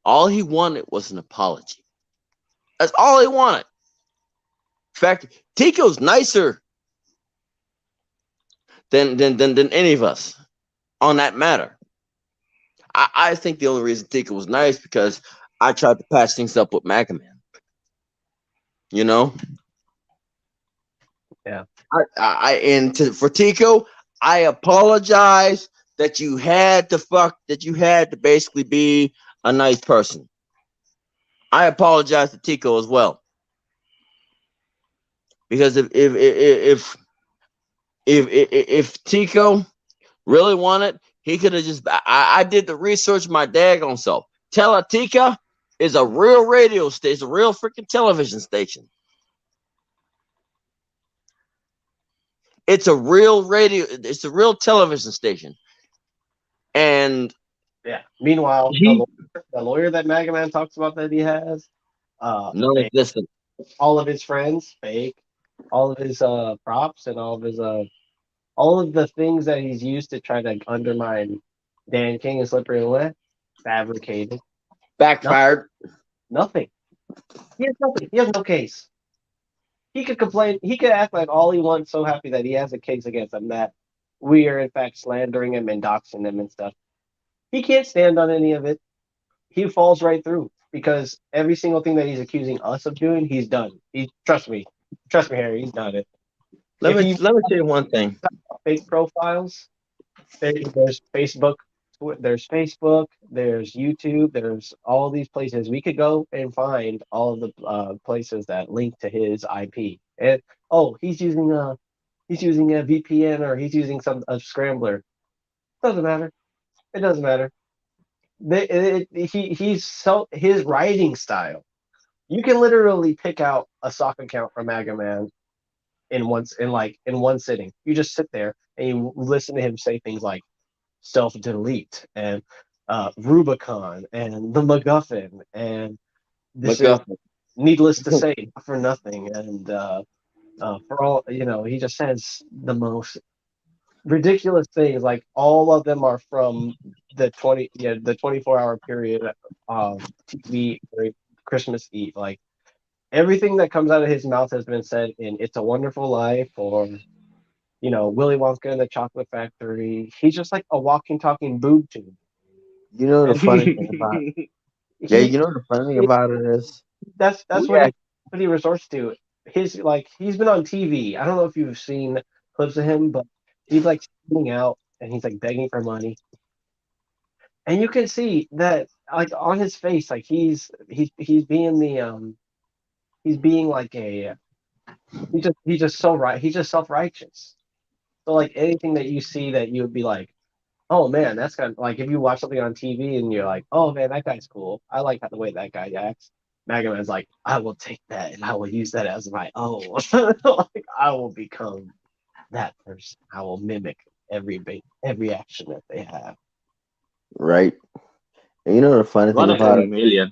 all he wanted was an apology. That's all he wanted. In fact, Tico's nicer than any of us on that matter. I think the only reason Tico was nice because I tried to patch things up with Mega Man. You know, Yeah. for Tico, I apologize that you had to basically be a nice person. I apologize to Tico as well because if Tico really wanted, he could have just. I did the research my daggone self. Teletica is a real radio station, a real freaking television station. It's a real radio. It's a real television station. And Yeah. Meanwhile, he the lawyer that Mega Man talks about that he has, fake. non-existent. All of his friends, fake. All of his props and all of the things that he's used to try to undermine Dan King and Slippery and Wet, fabricated. Backfired. Nothing. He has nothing. He has no case. He could complain. He could act like all he wants, so happy that he has a case against him that we are in fact slandering him and doxing him and stuff. He can't stand on any of it. He falls right through because every single thing that he's accusing us of doing, he's done. Trust me, Harry, he's done it. Let If me he let me tell you one thing. fake profiles, there's Facebook there's Facebook, there's YouTube, there's all these places we could go and find all of the places that link to his IP. And oh, he's using a VPN or he's using a scrambler. Doesn't matter. It doesn't matter. His writing style. You can literally pick out a sock account from Mega Man in one sitting. You just sit there and you listen to him say things like self delete and Rubicon and the MacGuffin and this MacGuffin. is needless to say for nothing and for all he just says the most ridiculous things. Like all of them are from the 24-hour period of TV or Christmas Eve. Like everything that comes out of his mouth has been said in It's a Wonderful Life or Willy Wonka and the Chocolate Factory. He's just like a walking, talking boob tube. You know the And funny thing about he, you know the funny thing about it is that's we what he resorts to. He's been on TV. I don't know if you've seen clips of him, but he's like sitting out and he's like begging for money. And you can see that like on his face, like he's being he's being like he's just so right. He's just self-righteous. So like anything that you see that you would be like, oh man, that's kind of like if you watch something on TV and you're like, oh man, that guy's cool. I like the way that guy acts. Mega Man's like, I will take that and I will use that as my own. Like I will become that person. I will mimic every action that they have. right. And you know the funny thing One in about a it, million.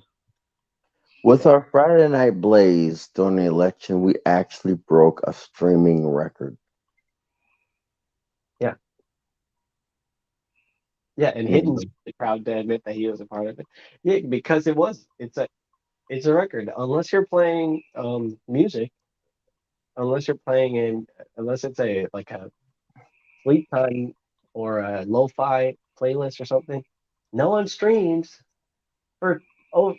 with our Friday Night Blaze during the election, we actually broke a streaming record. Yeah, yeah, and Hidden's And really proud to admit that he was a part of it. Yeah, because it's a record. Unless you're playing music, unless you're playing in unless it's a like a sleep time or a lo-fi playlist or something, no one streams for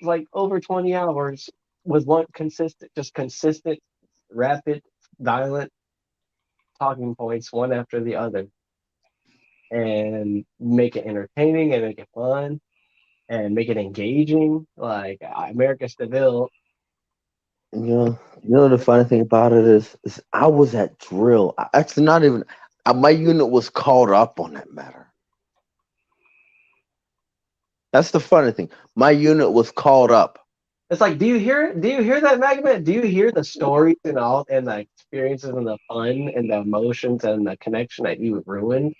like over 20 hours with one consistent, rapid, violent talking points one after the other, and make it entertaining and make it fun and make it engaging. Like America Seville. you know the funny thing about it is I was at drill. Actually, not even. My unit was called up on that matter. That's the funny thing. My unit was called up. It's like, do you hear that, Magma? Do you hear the stories and all and the experiences and the fun and the emotions and the connection that you ruined?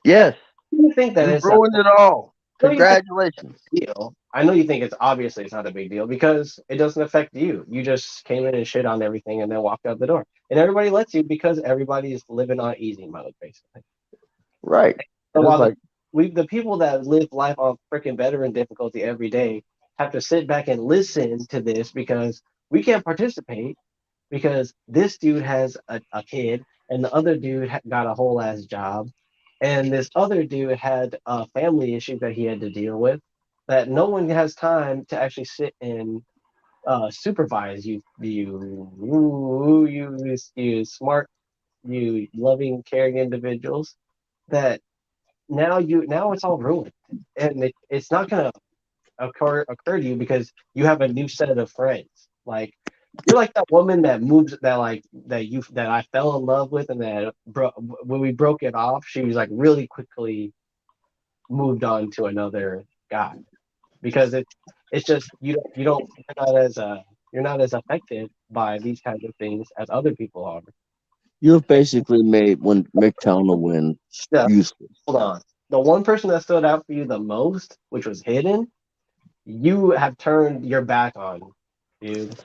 Yes, You think that we it's a ruined it all. I know you think Congratulations. it's a big deal. I know you think it's not a big deal because it doesn't affect you. You just came in and shit on everything and then walked out the door. And everybody lets you because everybody is living on easy mode, basically. Right. So It was while like, the people that live life on freaking veteran difficulty every day have to sit back and listen to this because we can't participate because this dude has a kid and the other dude got a whole ass job and this other dude had a family issue that he had to deal with that no one has time to actually sit and supervise you smart, you loving, caring individuals that now it's all ruined and it's not gonna occur to you because you have a new set of friends. Like you're like that woman that moves that I fell in love with and that when we broke it off, she was like really quickly moved on to another guy because it's just you're not as affected by these kinds of things as other people are. you've basically made when MGTOW A win Yeah, useless. hold on. The one person that stood out for you the most, which was Hidden, you have turned your back on, dude.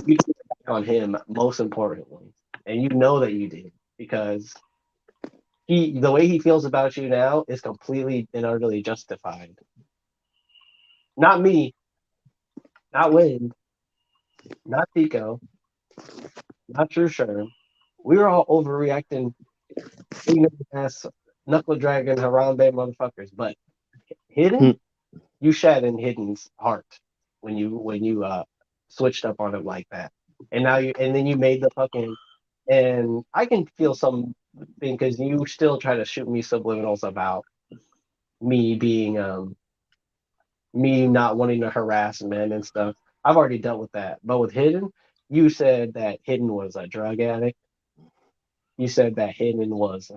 You turned your back on him most importantly, and you know that you did because the way he feels about you now is completely and utterly justified. Not me, not Wind, not Tico, not TRU Sherm. We were all overreacting, ignorant ass knuckle dragon Harambe motherfuckers. But Hmm. Hidden, you shat in Hidden's heart when you switched up on him like that, and then you made the fucking. And I can feel something because you still try to shoot me subliminals about me being me not wanting to harass men and stuff. I've already dealt with that. But with Hidden, you said that Hidden was a drug addict. You said that Hidden was,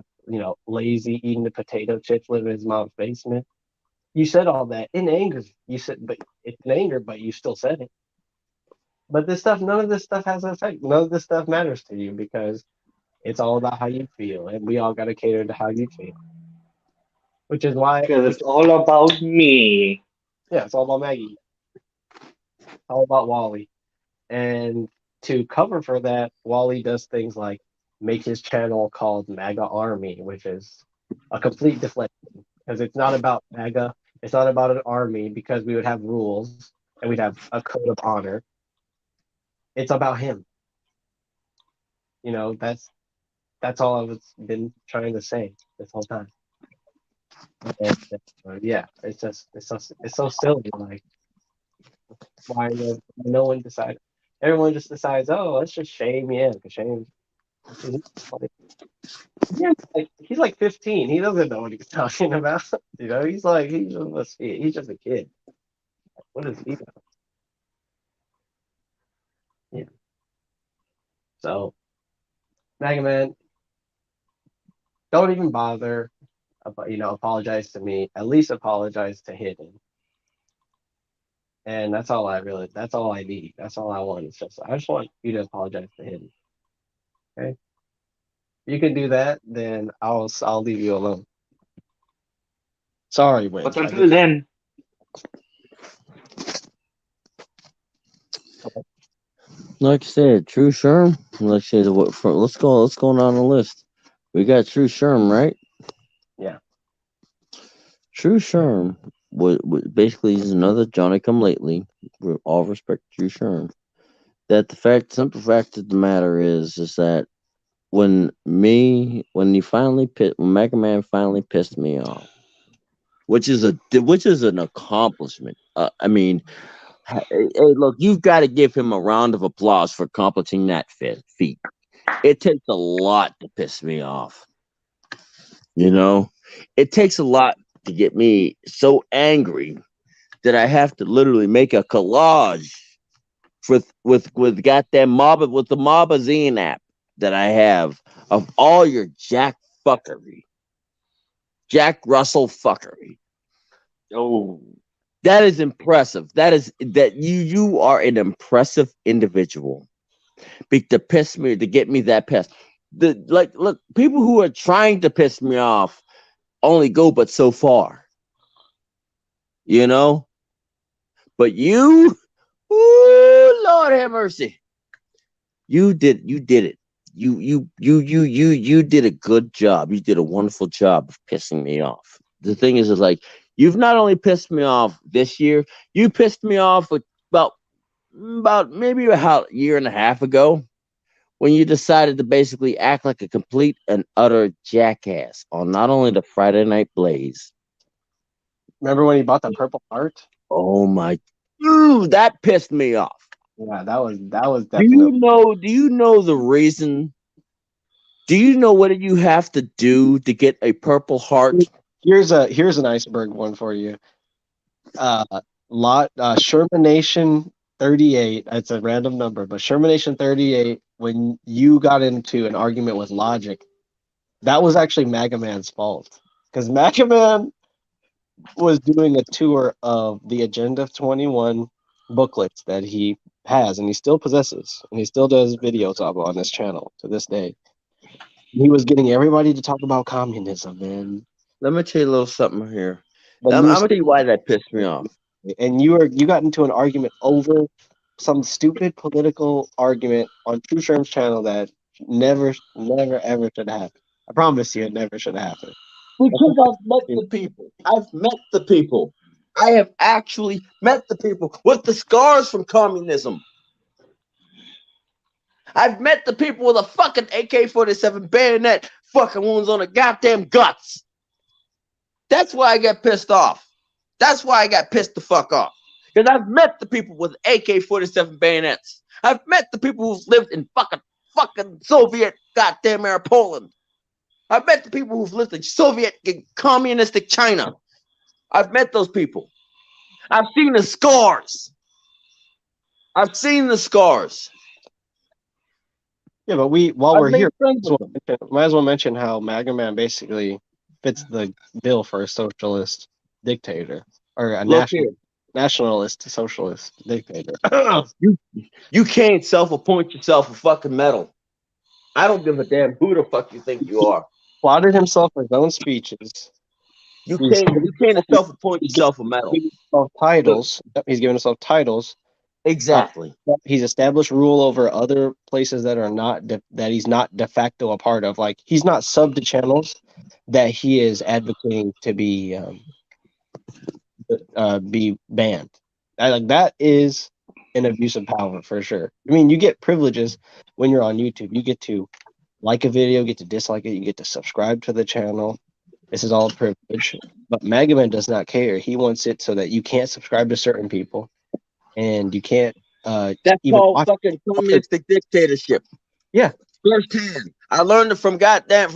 lazy, eating the potato chips, living in his mom's basement. You said all that in anger. You said, but it's in anger, but you still said it. But this stuff, none of this stuff has an effect. None of this stuff matters to you because it's all about how you feel, and we all got to cater to how you feel. Which is why, Because it's all about me. yeah, it's all about Maggie, all about Wally. And to cover for that, Wally does things like make his channel called MAGA Army, which is a complete deflection because it's not about MAGA. It's not about an army because we would have rules and we'd have a code of honor. It's about him. That's all I've been trying to say this whole time. And yeah, it's so silly. Like, why no one decides? Everyone just decides, oh, let's just shame Yam because shame. Yeah, he's like 15. He doesn't know what he's talking about. He's just a kid. What does he know? Yeah. So, Mega Man, don't even bother. Apologize to me. At least apologize to Hidden. And that's all that's all I need. That's all I want. I just want you to apologize to Hidden. Okay? You can do that, then I'll leave you alone. Sorry, But Winch. until then, Like I said, TRU Sherm. Like I said, let's go down the list. We got TRU Sherm, right? Yeah. TRU Sherm basically is another Johnny Come Lately. With all respect to TRU Sherm. That simple fact of the matter is that when Mega Man finally pissed me off, which is an accomplishment. I mean, hey, look, you've got to give him a round of applause for accomplishing that feat. It takes a lot to piss me off. It takes a lot to get me so angry that I have to literally make a collage with goddamn with the Mobazine app that I have of all your Jack Russell fuckery. oh, That is impressive. That you are an impressive individual. To get me that pissed. Look, people who are trying to piss me off only go but so far. But you, ooh, Lord have mercy. You did it. You did a good job. You did a wonderful job of pissing me off. The thing is like, you've not only pissed me off this year, you pissed me off about maybe a year and a half ago when you decided to basically act like a complete and utter jackass on not only the Friday Night Blaze. Remember when he bought the purple heart? Oh my, dude, that pissed me off. Yeah, that was definitely. Do you know the reason? Do you know what you have to do to get a purple heart? Here's an iceberg one for you. Shermanation 38. It's a random number, but Shermanation 38. When you got into an argument with Logic, that was actually Mega Man's fault because Mega Man was doing a tour of the Agenda 21 booklets that he has and he still possesses, and he still does videos on his channel to this day. He was getting everybody to talk about communism, man. Let me tell you a little something here. I'm gonna tell you why that pissed me off. And you got into an argument over some stupid political argument on TRU Sherm's channel that never ever should happen. I promise you, it never should happen. Because I've met the people. I've met the people. I have actually met the people with the scars from communism. I've met the people with a fucking AK-47 bayonet fucking wounds on the goddamn guts. That's why I get pissed off. That's why I got pissed the fuck off. Because I've met the people with AK-47 bayonets. I've met the people who've lived in fucking Soviet goddamn era Poland. I've met the people who've lived in Soviet communistic China. I've met those people. I've seen the scars. I've seen the scars. Yeah, but while I've we're made here, friends with them. might as well mention how MAGA Man basically fits the bill for a socialist dictator or a Look here. nationalist socialist dictator. You can't self-appoint yourself a fucking medal. I don't give a damn who the fuck you think you are. Plotted himself his own speeches. You can't self-appoint yourself a medal. Titles. He's given himself titles. Exactly. He's established rule over other places that are not that he's not de facto a part of. Like he's not sub to channels that he is advocating to be banned. Like that is an abuse of power for sure. I mean, you get privileges when you're on YouTube. You get to like a video, get to dislike it, you get to subscribe to the channel. This is all a privilege. But MAGA Man does not care. He wants it so that you can't subscribe to certain people and you can't that's even called watch fucking communistic dictatorship. Yeah. Firsthand. I learned it from I learned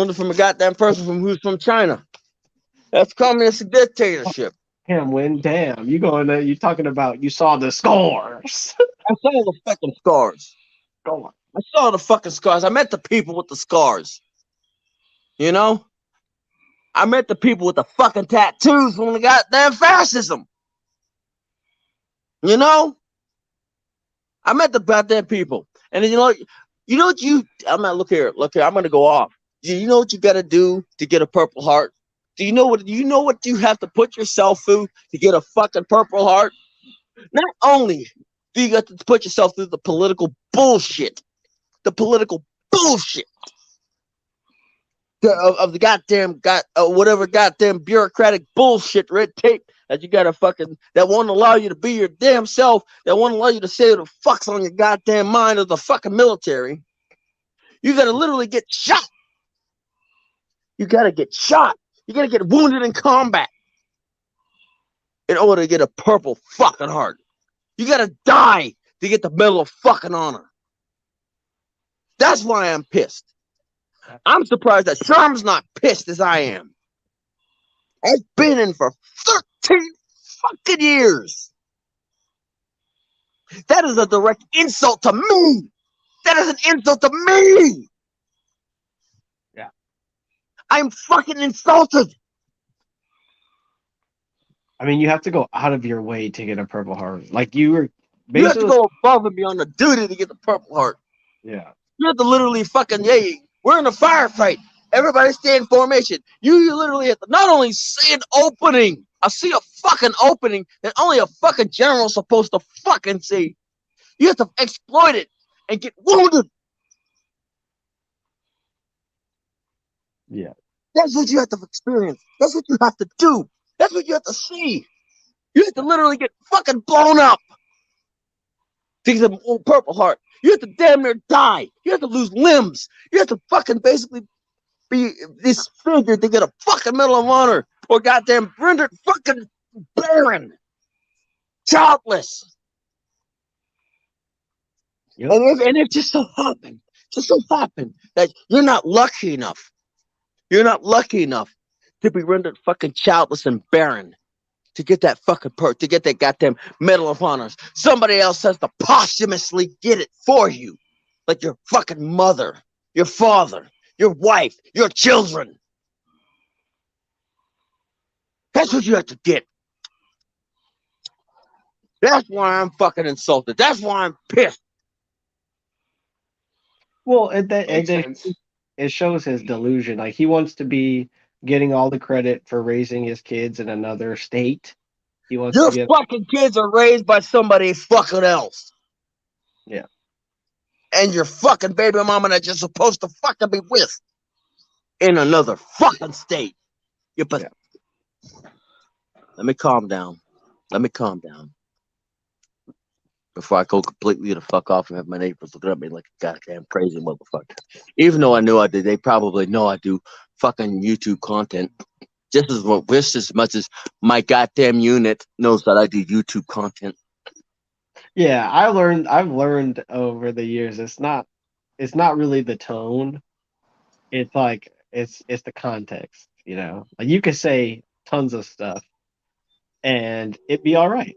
it from a goddamn person who's from China. That's communistic dictatorship. Damn, you talking about you saw the scars. I saw the fucking scars. Go on. I saw the fucking scars. I met the people with the scars. You know? I met the people with the fucking tattoos from the goddamn fascism. You know? I met the goddamn people. And then, I'm not, look here, I'm gonna go off. You know what you gotta do to get a Purple Heart? Do you know what you have to put yourself through to get a fucking Purple Heart? Not only do you got to put yourself through the political bullshit of the goddamn whatever goddamn bureaucratic bullshit red tape that you gotta fucking that won't allow you to be your damn self, that won't allow you to say what the fuck's on your goddamn mind of the fucking military. You gotta literally get shot. You gotta get shot. You gotta get wounded in combat in order to get a Purple fucking Heart. You gotta die to get the Medal of fucking Honor. That's why I'm pissed. I'm surprised that Sherm's not pissed as I am. I've been in for 13 fucking years. That is a direct insult to me. That is an insult to me. Yeah. I'm fucking insulted. I mean, you have to go out of your way to get a Purple Heart. Like you were basically You have to go above and beyond the duty to get the Purple Heart. Yeah. You have to literally fucking, we're in a firefight. Everybody stay in formation. You literally have to not only see an opening. I see a fucking opening that only a fucking general's supposed to fucking see. You have to exploit it and get wounded. Yeah. That's what you have to experience. That's what you have to do. That's what you have to see. You have to literally get fucking blown up to get the Purple Heart. You have to damn near die. You have to lose limbs. You have to fucking basically be disfigured to get a fucking Medal of Honor or goddamn rendered fucking barren, childless. Yep. And it just so happened that you're not lucky enough. You're not lucky enough to be rendered fucking childless and barren to get that fucking to get that goddamn Medal of Honors. Somebody else has to posthumously get it for you, like your fucking mother, your father, your wife, your children. That's what you have to get. That's why I'm fucking insulted. That's why I'm pissed. Well, it shows his delusion. Like he wants to be getting all the credit for raising his kids in another state. He wants Your to get fucking kids are raised by somebody fucking else. Yeah. And your fucking baby mama that you're supposed to fucking be with in another fucking state. Yeah. Let me calm down. Before I go completely the fuck off and have my neighbors looking at me like a goddamn crazy motherfucker. Even though I knew I did, they probably know I do fucking YouTube content. Just as much as my goddamn unit knows that I do YouTube content. Yeah, I've learned over the years it's not really the tone. It's like it's the context, you know. Like you could say tons of stuff, and it'd be all right.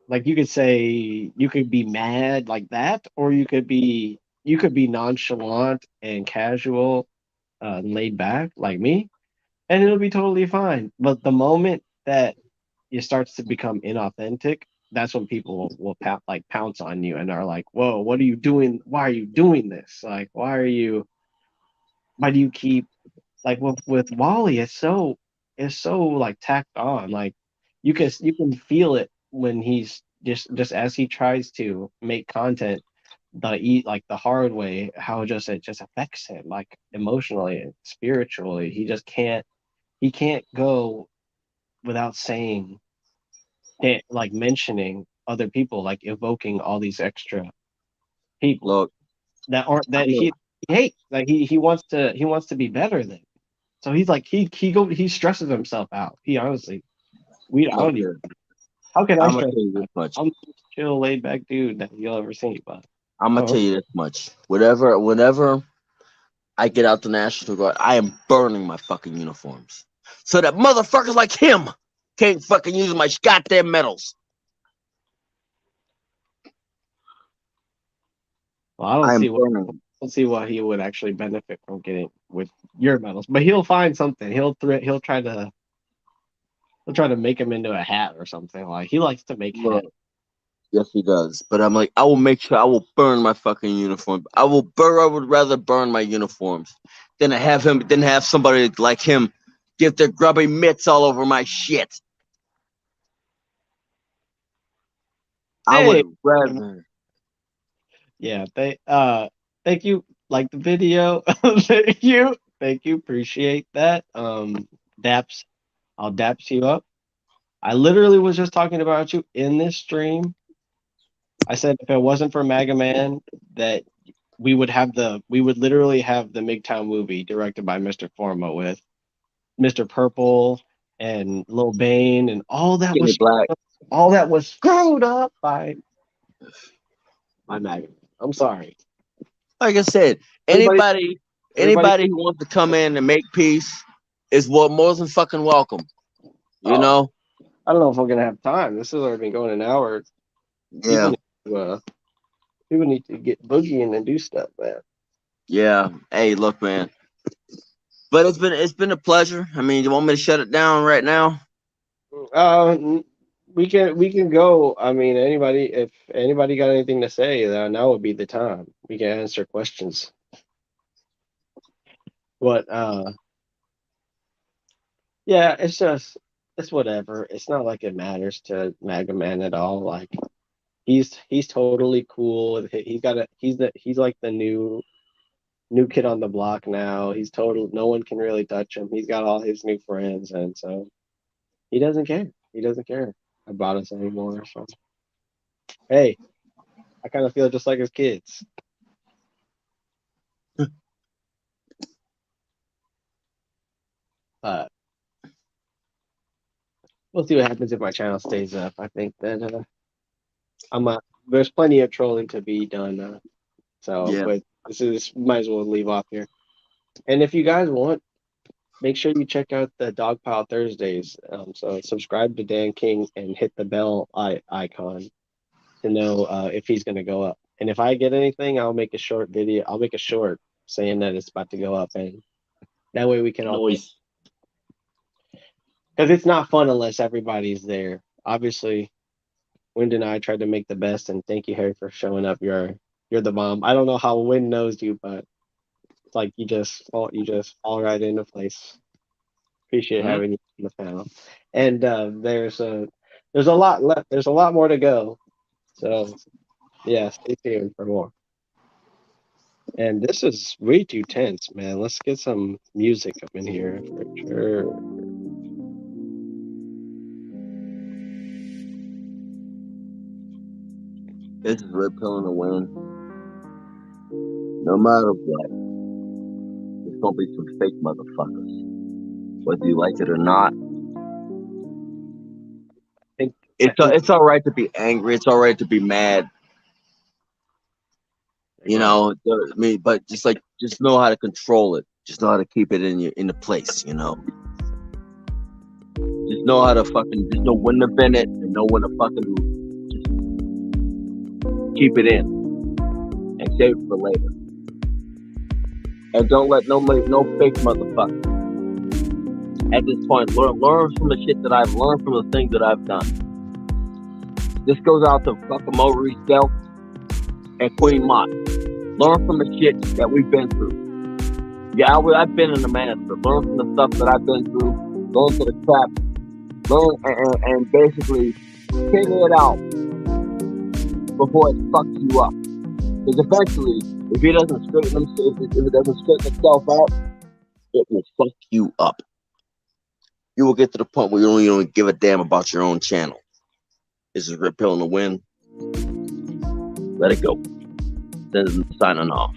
Like you could say you could be mad like that, or you could be nonchalant and casual, laid back like me, and it'll be totally fine. But the moment that it starts to become inauthentic, that's when people like pounce on you and are like, "Whoa, what are you doing? Why are you doing this? Like, why do you keep like with Wally? It's so like tacked on. Like you can feel it when he's just as he tries to make content like the hard way, how just it just affects him like emotionally and spiritually. He can't go without saying it, like mentioning other people, like evoking all these extra people Look, that aren't I that know. he hates. Like he wants to be better than. So he's like he stresses himself out. He honestly we I Look, don't even how can I I'm gonna stress tell you out? this much. I'm the most chill laid back dude that you'll ever see, but I'm gonna oh tell you this much. Whenever I get out the National Guard, I am burning my fucking uniforms, so that motherfuckers like him can't fucking use my goddamn medals. well, I am burning. I don't see why he would actually benefit from getting with your medals. But he'll find something. He'll try to make him into a hat or something. Like he likes to make hats. Look, yes, he does. But I'm like, I will make sure I will burn my fucking uniform. I would rather burn my uniforms than to have somebody like him get their grubby mitts all over my shit. I Hey, would rather. yeah, thank you. Like the video. Thank you. Thank you. Appreciate that. Daps, I'll daps you up. I literally was just talking about you in this stream. I said if it wasn't for Mega Man, that we would literally have the MGTOW movie directed by Mr. Forma with Mr. Purple and Lil Bane and Skinny black. all that was screwed up by Mega Man. I'm sorry. Like I said, Everybody everybody anybody who wants to come in and make peace is more than fucking welcome. You oh, know? I don't know if we're gonna have time. This has already been going an hour. People Yeah. need people need to get boogieing and do stuff, man. Yeah. Hey, look, man. But it's been a pleasure. I mean, you want me to shut it down right now? Uh, we can go. I mean, anybody if anybody got anything to say, then now would be the time. We can answer questions. But yeah, it's whatever. It's not like it matters to Mega Man at all. Like he's totally cool. He's got a he's like the new kid on the block now. He's total. No one can really touch him. He's got all his new friends, and so he doesn't care. He doesn't care about us anymore. So hey, I kind of feel just like his kids. But we'll see what happens if my channel stays up. I think that I'm there's plenty of trolling to be done. So, Yeah. but this might as well leave off here. And if you guys want, make sure you check out the Dogpile Thursdays. So subscribe to Dan King and hit the bell icon to know if he's going to go up. And if I get anything, I'll make a short video. I'll make a short saying that it's about to go up, and that way we can all. Noise. Because it's not fun unless everybody's there. Obviously, Wind and I tried to make the best, and thank you, Harry, for showing up. You're the bomb. I don't know how Wind knows you, but it's like you just fall right into place. Appreciate Mm-hmm. having you on the panel. And there's a lot left. There's a lot more to go. So yeah, stay tuned for more. And this is way too tense, man. Let's get some music up in here for sure. This is Red Pill in the Wind. No matter what, there's gonna be some fake motherfuckers. Whether you like it or not. I think It's all right to be angry. It's all right to be mad. You know, I mean, but just know how to control it. Just know how to keep it in the place. You know. Just know how to fucking, just know when to vent it and know when to fucking just keep it in and save it for later. And don't let no fake motherfucker at this point learn from the shit that I've learned, from the things that I've done. This goes out to fucking Maurice Delk and Queen Mott. Learn from the shit that we've been through. Yeah, I've been in the master. Learn from the stuff that I've been through. Learn from the crap. Learn and basically figure it out before it fucks you up. Because eventually, if it doesn't straighten itself out, it will fuck you up. You will get to the point where you don't give a damn about your own channel. This is Red Pill in the Wind. Let it go. Then signing off.